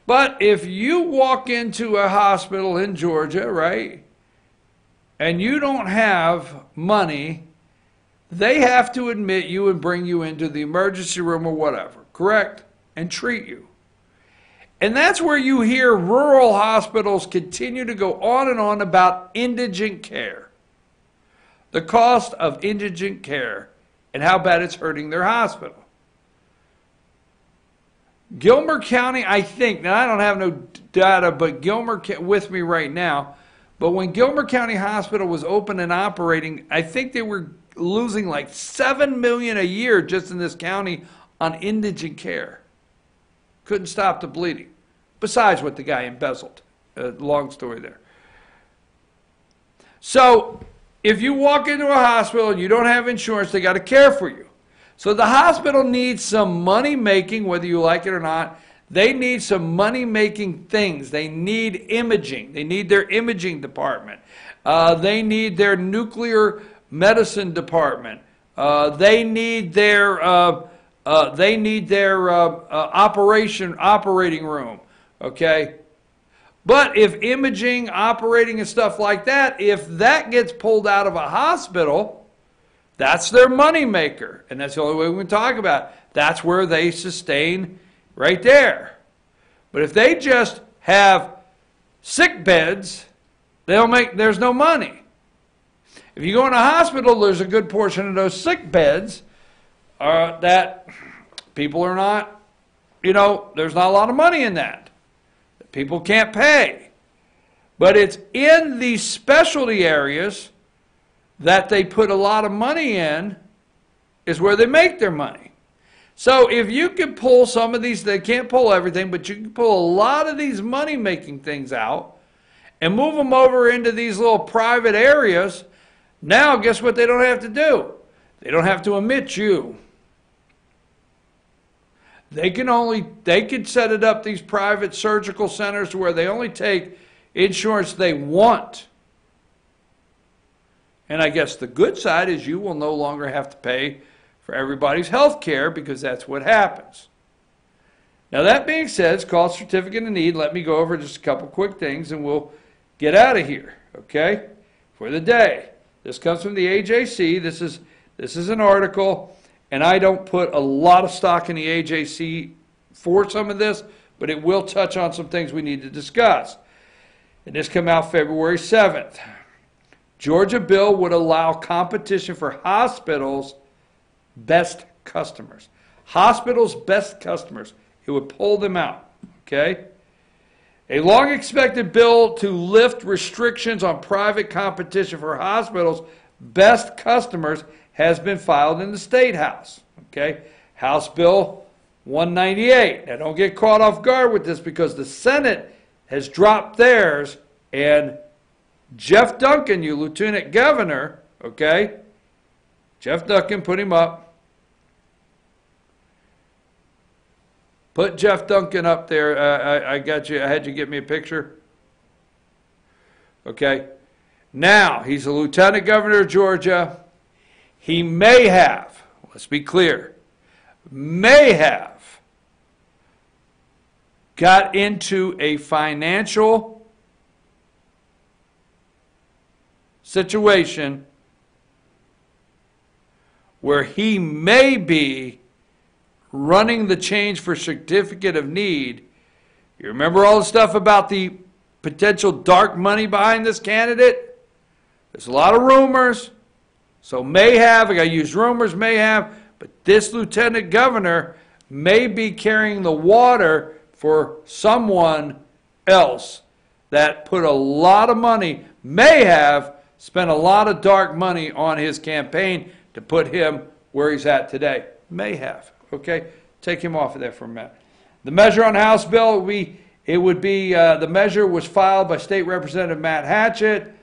But if you walk into a hospital in Georgia, right, and you don't have money, they have to admit you and bring you into the emergency room or whatever, correct? And treat you. And that's where you hear rural hospitals continue to go on and on about indigent care. The cost of indigent care and how bad it's hurting their hospital. Gilmer County, I think, now I don't have no data, but Gilmer with me right now, But when Gilmer County Hospital was open and operating, I think they were losing like $7 million a year just in this county on indigent care. Couldn't stop the bleeding. Besides what the guy embezzled. Long story there. So if you walk into a hospital and you don't have insurance, they got to care for you. So the hospital needs some money making, whether you like it or not. They need some money making things. They need imaging. They need their imaging department. They need their nuclear medicine department. They need their operating room. Okay. But if imaging, operating, and stuff like that, if that gets pulled out of a hospital, that's their money maker. And that's the only way we can talk about it. That's where they sustain right there. But if they just have sick beds, there's no money. If you go in a hospital, there's a good portion of those sick beds that people are not, there's not a lot of money in that. People can't pay. But it's in these specialty areas that they put a lot of money in is where they make their money. So if you can pull some of these, they can't pull everything, but you can pull a lot of these money-making things out and move them over into these little private areas, now guess what they don't have to do? They don't have to admit you. They can set it up, these private surgical centers, where they only take insurance they want. And I guess the good side is you will no longer have to pay for everybody's health care, because that's what happens. Now that being said, it's called Certificate of Need. Let me go over just a couple quick things and we'll get out of here, okay, for the day. This comes from the AJC. This is an article. And I don't put a lot of stock in the AJC for some of this, but it will touch on some things we need to discuss. And this came out February 7th. Georgia bill would allow competition for hospitals' best customers. Hospitals' best customers. It would pull them out, okay? A long-expected bill to lift restrictions on private competition for hospitals' best customers has been filed in the State House. Okay, House Bill 198. Now don't get caught off guard with this, because the Senate has dropped theirs, and Jeff Duncan, you Lieutenant Governor, okay, Jeff Duncan, put him up. Put Jeff Duncan up there. I got you. I had you get me a picture. Okay. Now, he's a Lieutenant Governor of Georgia. He may have, let's be clear, may have got into a financial situation where he may be running the change for Certificate of Need. You remember all the stuff about the potential dark money behind this candidate? There's a lot of rumors. So may have, I got to use rumors, may have, but this Lieutenant Governor may be carrying the water for someone else that put a lot of money, may have spent a lot of dark money on his campaign to put him where he's at today. May have, okay? Take him off of there for a minute. The measure on House bill, the measure was filed by State Representative Matt Hatchett.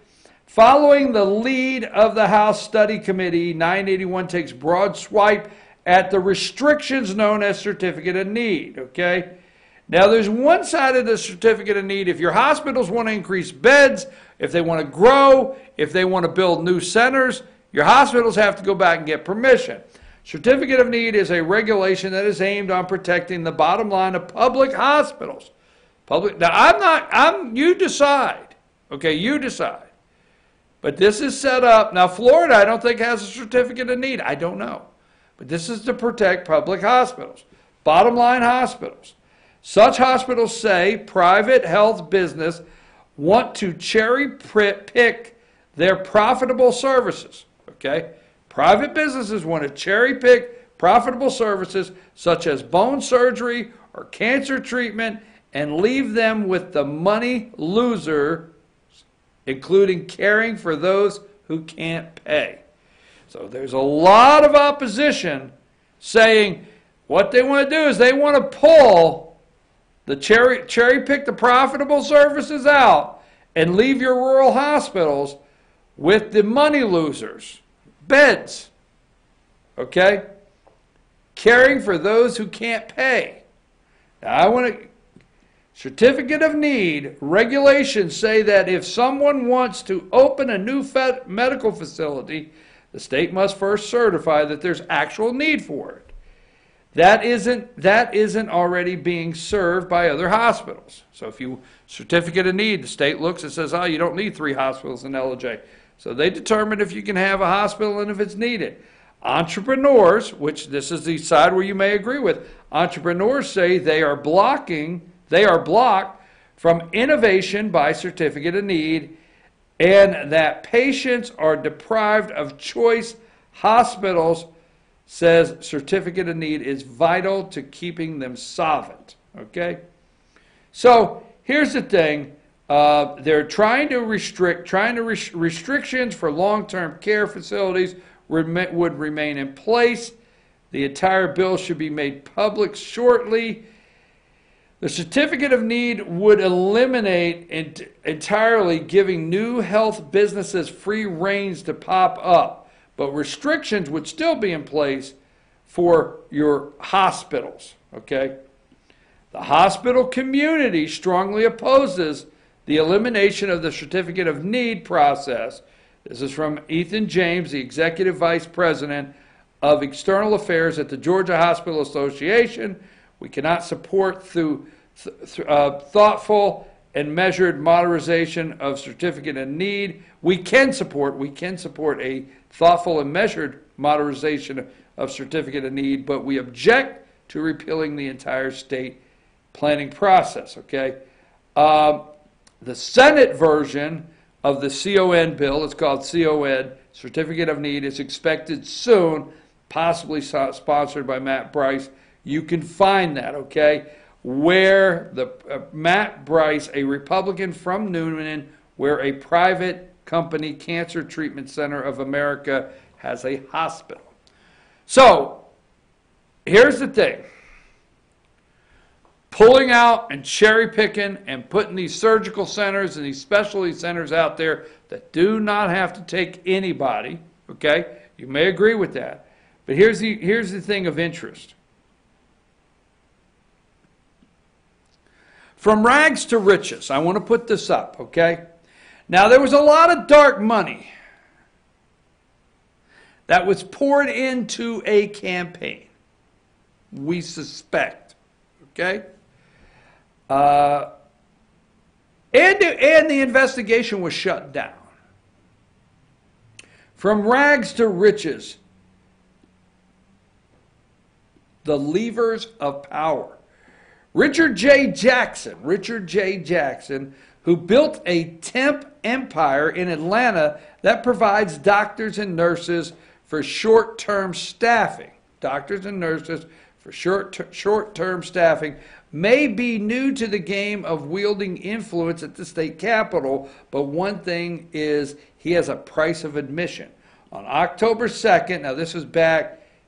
Following the lead of the House Study Committee, 981 takes broad swipe at the restrictions known as Certificate of Need, okay? Now, there's one side of the Certificate of Need. If your hospitals want to increase beds, if they want to grow, if they want to build new centers, your hospitals have to go back and get permission. Certificate of Need is a regulation that is aimed on protecting the bottom line of public hospitals. Now, you decide, okay, you decide. But this is set up. Now, Florida, I don't think, has a Certificate of Need. I don't know. But this is to protect public hospitals, bottom line hospitals. Such hospitals say private health business want to cherry pick their profitable services. Okay? Private businesses want to cherry pick profitable services such as bone surgery or cancer treatment and leave them with the money loser including caring for those who can't pay. So there's a lot of opposition saying what they want to do is they want to pull the cherry pick the profitable services out and leave your rural hospitals with the money losers, beds, okay? Caring for those who can't pay. Now, certificate of need regulations say that if someone wants to open a new medical facility, the state must first certify that there's actual need for it. That isn't already being served by other hospitals. So if you certificate of need, the state looks and says, oh, you don't need 3 hospitals in LJ. So they determine if you can have a hospital and if it's needed. Entrepreneurs, which this is the side where you may agree with, entrepreneurs say they are blocked from innovation by certificate of need, and that patients are deprived of choice. Hospitals says certificate of need is vital to keeping them solvent. Okay? So here's the thing. They're trying to restrictions for long-term care facilities would remain in place. The entire bill should be made public shortly. The certificate of need would eliminate entirely giving new health businesses free reins to pop up, but restrictions would still be in place for your hospitals, okay? The hospital community strongly opposes the elimination of the certificate of need process. This is from Ethan James, the Executive Vice President of External Affairs at the Georgia Hospital Association. We cannot support through thoughtful and measured modernization of certificate of need. We can support a thoughtful and measured modernization of certificate of need, but we object to repealing the entire state planning process, okay? The Senate version of the CON bill, it's called CON, Certificate of Need, is expected soon, possibly sponsored by Matt Bryce. You can find that, okay? Where Matt Bryce, a Republican from Newman, where a private company, Cancer Treatment Center of America, has a hospital. So, here's the thing. Pulling out and cherry picking and putting these surgical centers and these specialty centers out there that do not have to take anybody, okay? You may agree with that. But here's the thing of interest. From rags to riches, I want to put this up, okay? Now, there was a lot of dark money that was poured into a campaign, we suspect, okay? And the investigation was shut down. From rags to riches, the levers of power. Richard J. Jackson, who built a temp empire in Atlanta that provides doctors and nurses for short-term staffing. Doctors and nurses for short-term staffing may be new to the game of wielding influence at the state capitol, but one thing is he has a price of admission. On October 2nd, now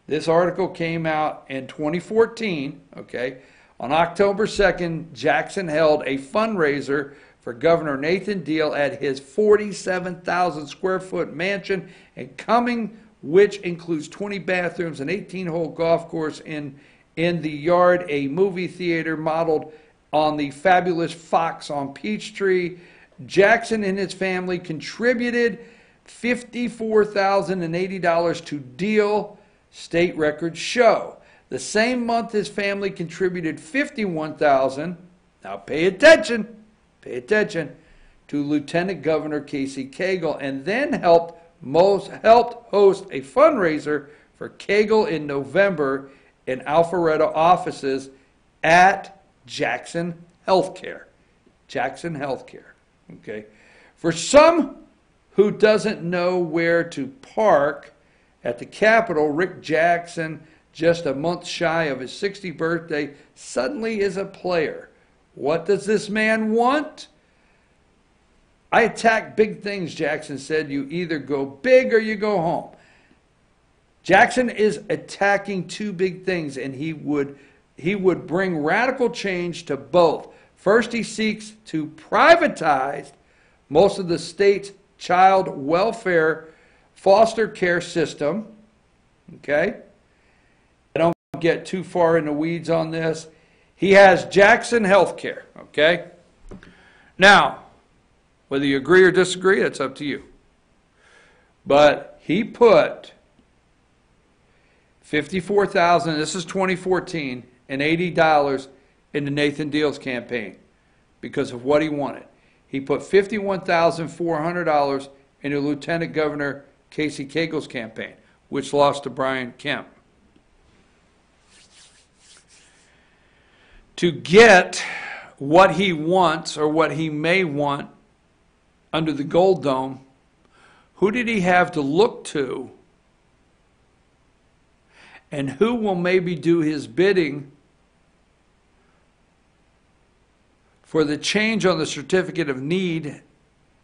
this article came out in 2014, okay? On October 2nd, Jackson held a fundraiser for Governor Nathan Deal at his 47,000 square foot mansion in Cumming, which includes 20 bathrooms, an 18-hole golf course in the yard, a movie theater modeled on the fabulous Fox on Peachtree. Jackson and his family contributed $54,080 to Deal, state records show. The same month, his family contributed $51,000. Now pay attention, to Lieutenant Governor Casey Cagle, and then helped host a fundraiser for Cagle in November in Alpharetta offices at Jackson Healthcare. Okay. For some who doesn't know where to park at the Capitol, Rick Jackson, just a month shy of his 60th birthday, suddenly is a player. What does this man want? I attack big things, Jackson said. You either go big or you go home. Jackson is attacking two big things, and he would bring radical change to both. First, he seeks to privatize most of the state's child welfare foster care system. Okay? I don't get too far in the weeds on this. He has Jackson Healthcare. Okay? Now, whether you agree or disagree, that's up to you. But he put $54,000, this is 2014, and $80 into Nathan Deal's campaign because of what he wanted. He put $51,400 into Lieutenant Governor Casey Cagle's campaign, which lost to Brian Kemp. To get what he wants or what he may want under the Gold Dome, who did he have to look to? And who will maybe do his bidding for the change on the certificate of need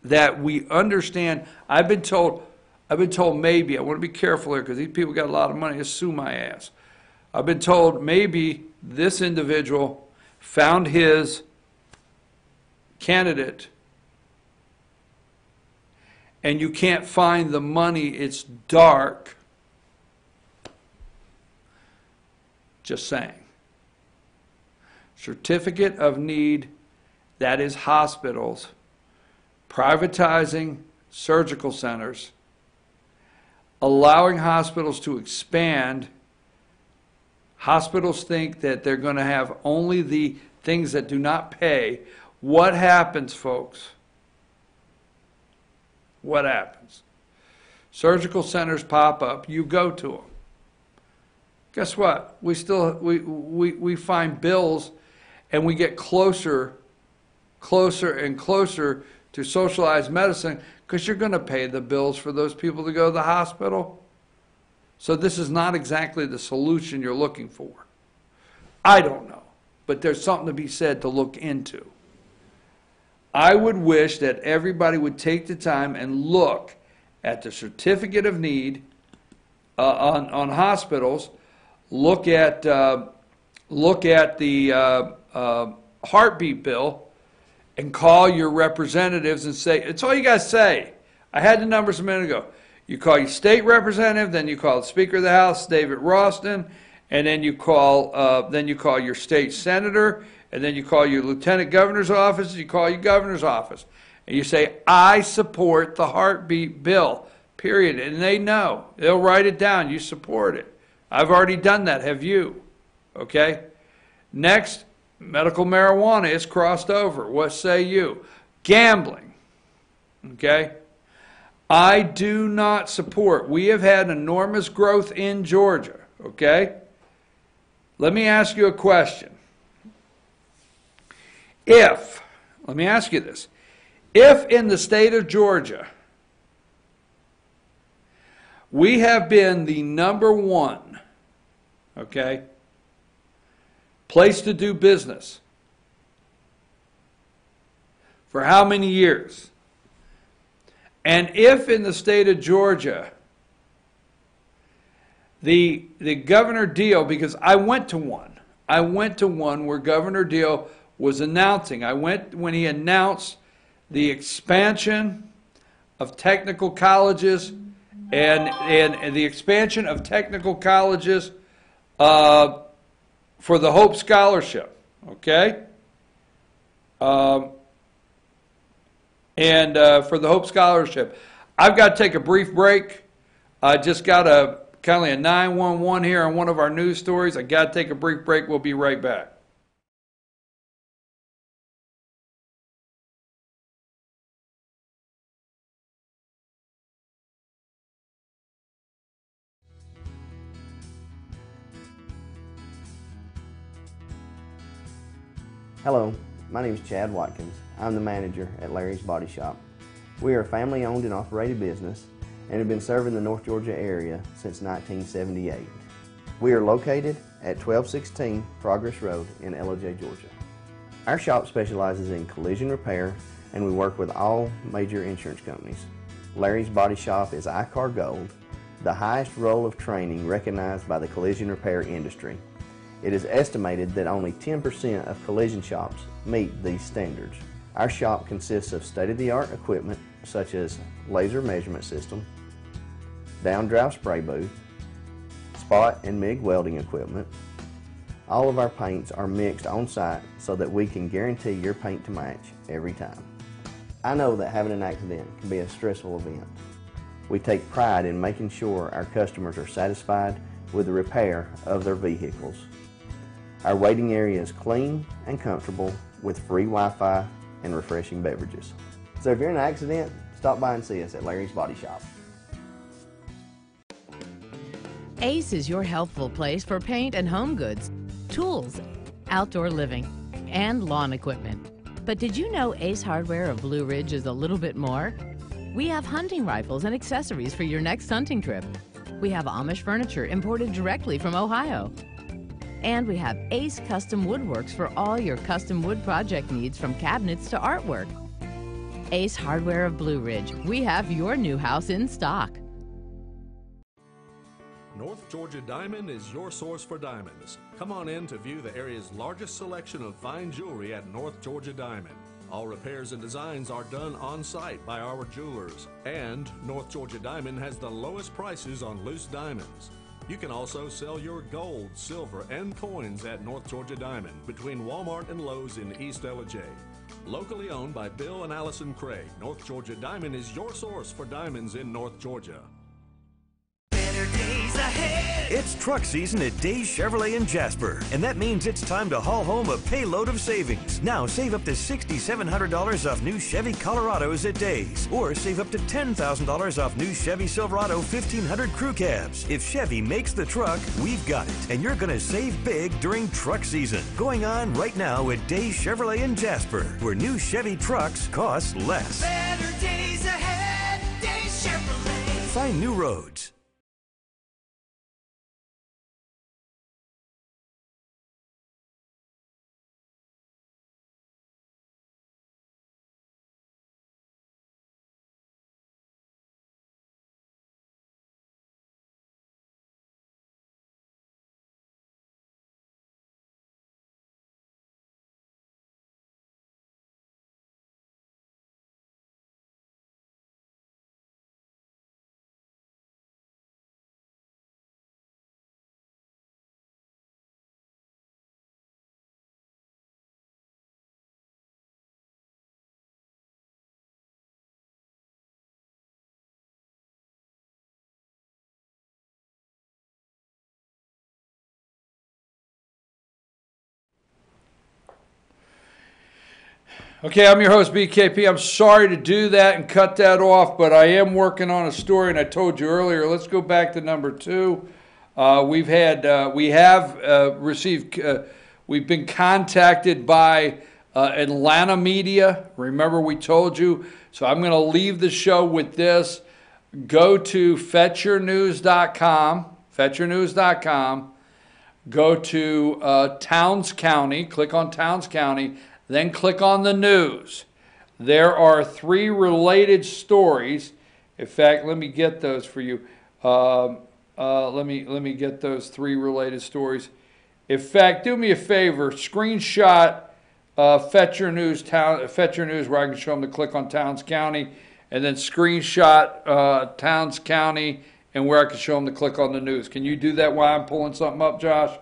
that we understand? I've been told maybe, I want to be careful here because these people got a lot of money to sue my ass. I've been told maybe this individual found his candidate and you can't find the money, it's dark. Just saying. Certificate of need, that is hospitals, privatizing surgical centers, allowing hospitals to expand. Hospitals think that they're going to have only the things that do not pay. What happens, folks? What happens? Surgical centers pop up, you go to them. Guess what? We find bills and we get closer and closer to socialized medicine because you're going to pay the bills for those people to go to the hospital. So this is not exactly the solution you're looking for. I don't know, but there's something to be said to look into. I would wish that everybody would take the time and look at the certificate of need on hospitals. Look at the heartbeat bill and call your representatives and say, it's all you guys say. I had the numbers a minute ago. You call your state representative, then you call the Speaker of the House, David Ralston, and then you call your state senator, and then you call your lieutenant governor's office, and you call your governor's office. And you say, I support the heartbeat bill, period. And they know. They'll write it down. You support it. I've already done that. Have you? Okay? Next, medical marijuana is crossed over. What say you? Gambling. Okay? I do not support. We have had enormous growth in Georgia. Okay? Let me ask you a question. Let me ask you this. If in the state of Georgia, we have been the #1, okay, place to do business for how many years? And if in the state of Georgia, the Governor Deal, because I went to one where Governor Deal was announcing. I went when he announced the expansion of technical colleges and the expansion of technical colleges for the Hope Scholarship, okay? For the Hope Scholarship. I've got to take a brief break. I just got a kind of a 911 here on one of our news stories. I got to take a brief break. We'll be right back. Hello, my name is Chad Watkins. I'm the manager at Larry's Body Shop. We are a family-owned and operated business and have been serving the North Georgia area since 1978. We are located at 1216 Progress Road in LOJ, Georgia. Our shop specializes in collision repair, and we work with all major insurance companies. Larry's Body Shop is ICAR Gold, the highest role of training recognized by the collision repair industry. It is estimated that only 10% of collision shops meet these standards. Our shop consists of state-of-the-art equipment such as laser measurement system, down-drive spray booth, spot and MIG welding equipment. All of our paints are mixed on site so that we can guarantee your paint to match every time. I know that having an accident can be a stressful event. We take pride in making sure our customers are satisfied with the repair of their vehicles. Our waiting area is clean and comfortable with free Wi-Fi and refreshing beverages. So if you're in an accident, stop by and see us at Larry's Body Shop. Ace is your helpful place for paint and home goods, tools, outdoor living, and lawn equipment. But did you know Ace Hardware of Blue Ridge is a little bit more? We have hunting rifles and accessories for your next hunting trip. We have Amish furniture imported directly from Ohio. And we have Ace Custom Woodworks for all your custom wood project needs, from cabinets to artwork. Ace Hardware of Blue Ridge, we have your new house in stock. North Georgia Diamond is your source for diamonds. Come on in to view the area's largest selection of fine jewelry at North Georgia Diamond. All repairs and designs are done on site by our jewelers. And North Georgia Diamond has the lowest prices on loose diamonds. You can also sell your gold, silver, and coins at North Georgia Diamond between Walmart and Lowe's in East Ellijay. Locally owned by Bill and Allison Craig, North Georgia Diamond is your source for diamonds in North Georgia. It's truck season at Days Chevrolet in Jasper, and that means it's time to haul home a payload of savings. Now save up to $6,700 off new Chevy Colorados at Days, or save up to $10,000 off new Chevy Silverado 1500 crew cabs. If Chevy makes the truck, we've got it, and you're going to save big during truck season. Going on right now at Days Chevrolet in Jasper, where new Chevy trucks cost less. Better days ahead, Days Chevrolet. Find new roads. Okay, I'm your host, BKP. I'm sorry to do that and cut that off, but I am working on a story, and I told you earlier. Let's go back to number 2. We've been contacted by Atlanta media. Remember, we told you. So I'm going to leave the show with this. Go to fetchyournews.com. Go to Towns County. Click on Towns County. Then click on the news. There are 3 related stories. In fact, let me get those for you. Let me get those 3 related stories. In fact, do me a favor. Screenshot Fetch Your News where I can show them to click on Towns County, and then screenshot Towns County and where I can show them to click on the news. Can you do that while I'm pulling something up, Josh?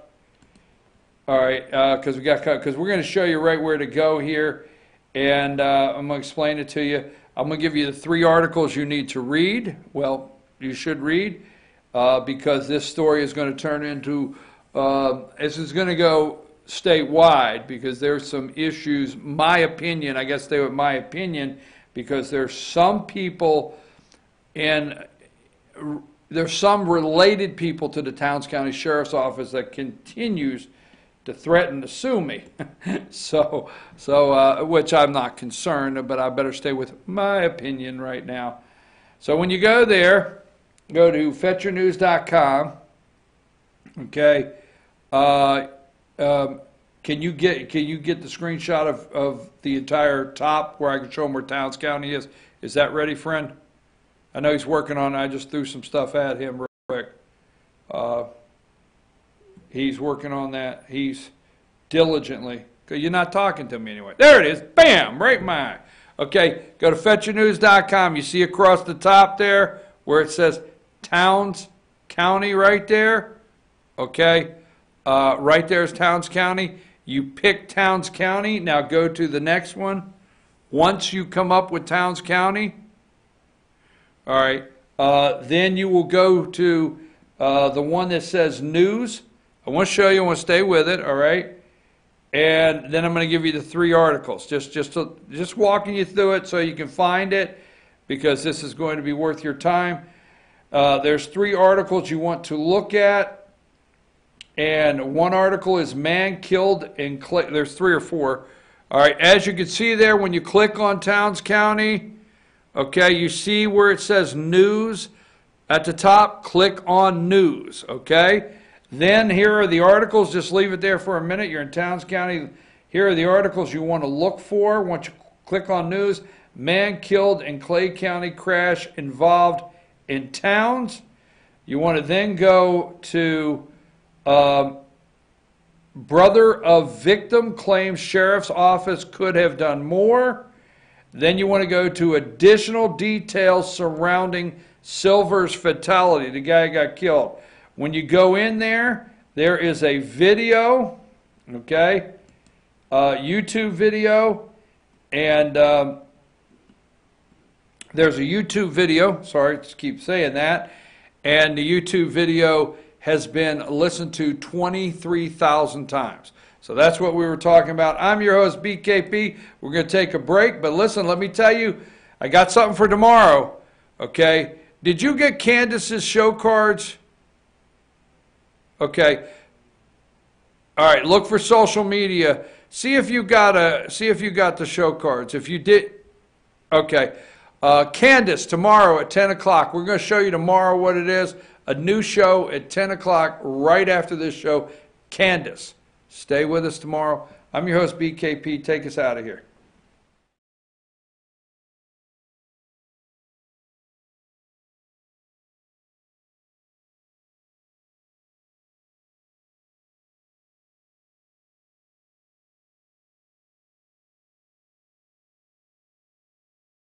All right, because we're going to show you right where to go here, and I'm going to explain it to you. I'm going to give you the 3 articles you need to read. Well, you should read, because this story is going to turn into, this is going to go statewide, because there's some issues, my opinion, I guess they were my opinion, because there's some people there's some related people to the Towns County Sheriff's Office that continues to threaten to sue me. so which I'm not concerned, but I better stay with my opinion right now. So when you go there, go to fetchyournews.com. Okay. Can you get the screenshot of the entire top where I can show them where Towns County is? Is that ready, friend? I know he's working on it. I just threw some stuff at him real quick. He's working on that. He's diligently, because you're not talking to me anyway. There it is. Bam! Right in my eye. Okay, go to fetchyournews.com. You see across the top there where it says Towns County right there? Okay, right there is Towns County. You pick Towns County. Now go to the next one. Once you come up with Towns County, all right, then you will go to the one that says News. I want to show you. I want to stay with it, all right? And then I'm going to give you the 3 articles, just walking you through it so you can find it, because this is going to be worth your time. There's 3 articles you want to look at, and one article is man killed in Clay. There's 3 or 4. All right, as you can see there, when you click on Towns County, okay, you see where it says News at the top. Click on News, okay? Then here are the articles. Just leave it there for a minute. You're in Towns County. Here are the articles you want to look for. Once you click on News, man killed in Clay County crash involved in Towns. You want to then go to brother of victim claims sheriff's office could have done more. Then you want to go to additional details surrounding Silver's fatality, the guy who got killed. When you go in there, there is a video, okay, YouTube video, and there's a YouTube video, sorry to keep saying that, and the YouTube video has been listened to 23,000 times. So that's what we were talking about. I'm your host, BKP. We're going to take a break, but listen, let me tell you, I got something for tomorrow, okay? Did you get Candace's show cards? Okay. All right, look for social media. See if you got the show cards. If you did, okay. Candace, tomorrow at 10 o'clock. We're going to show you tomorrow what it is. A new show at 10 o'clock right after this show. Candace, stay with us tomorrow. I'm your host, BKP. Take us out of here.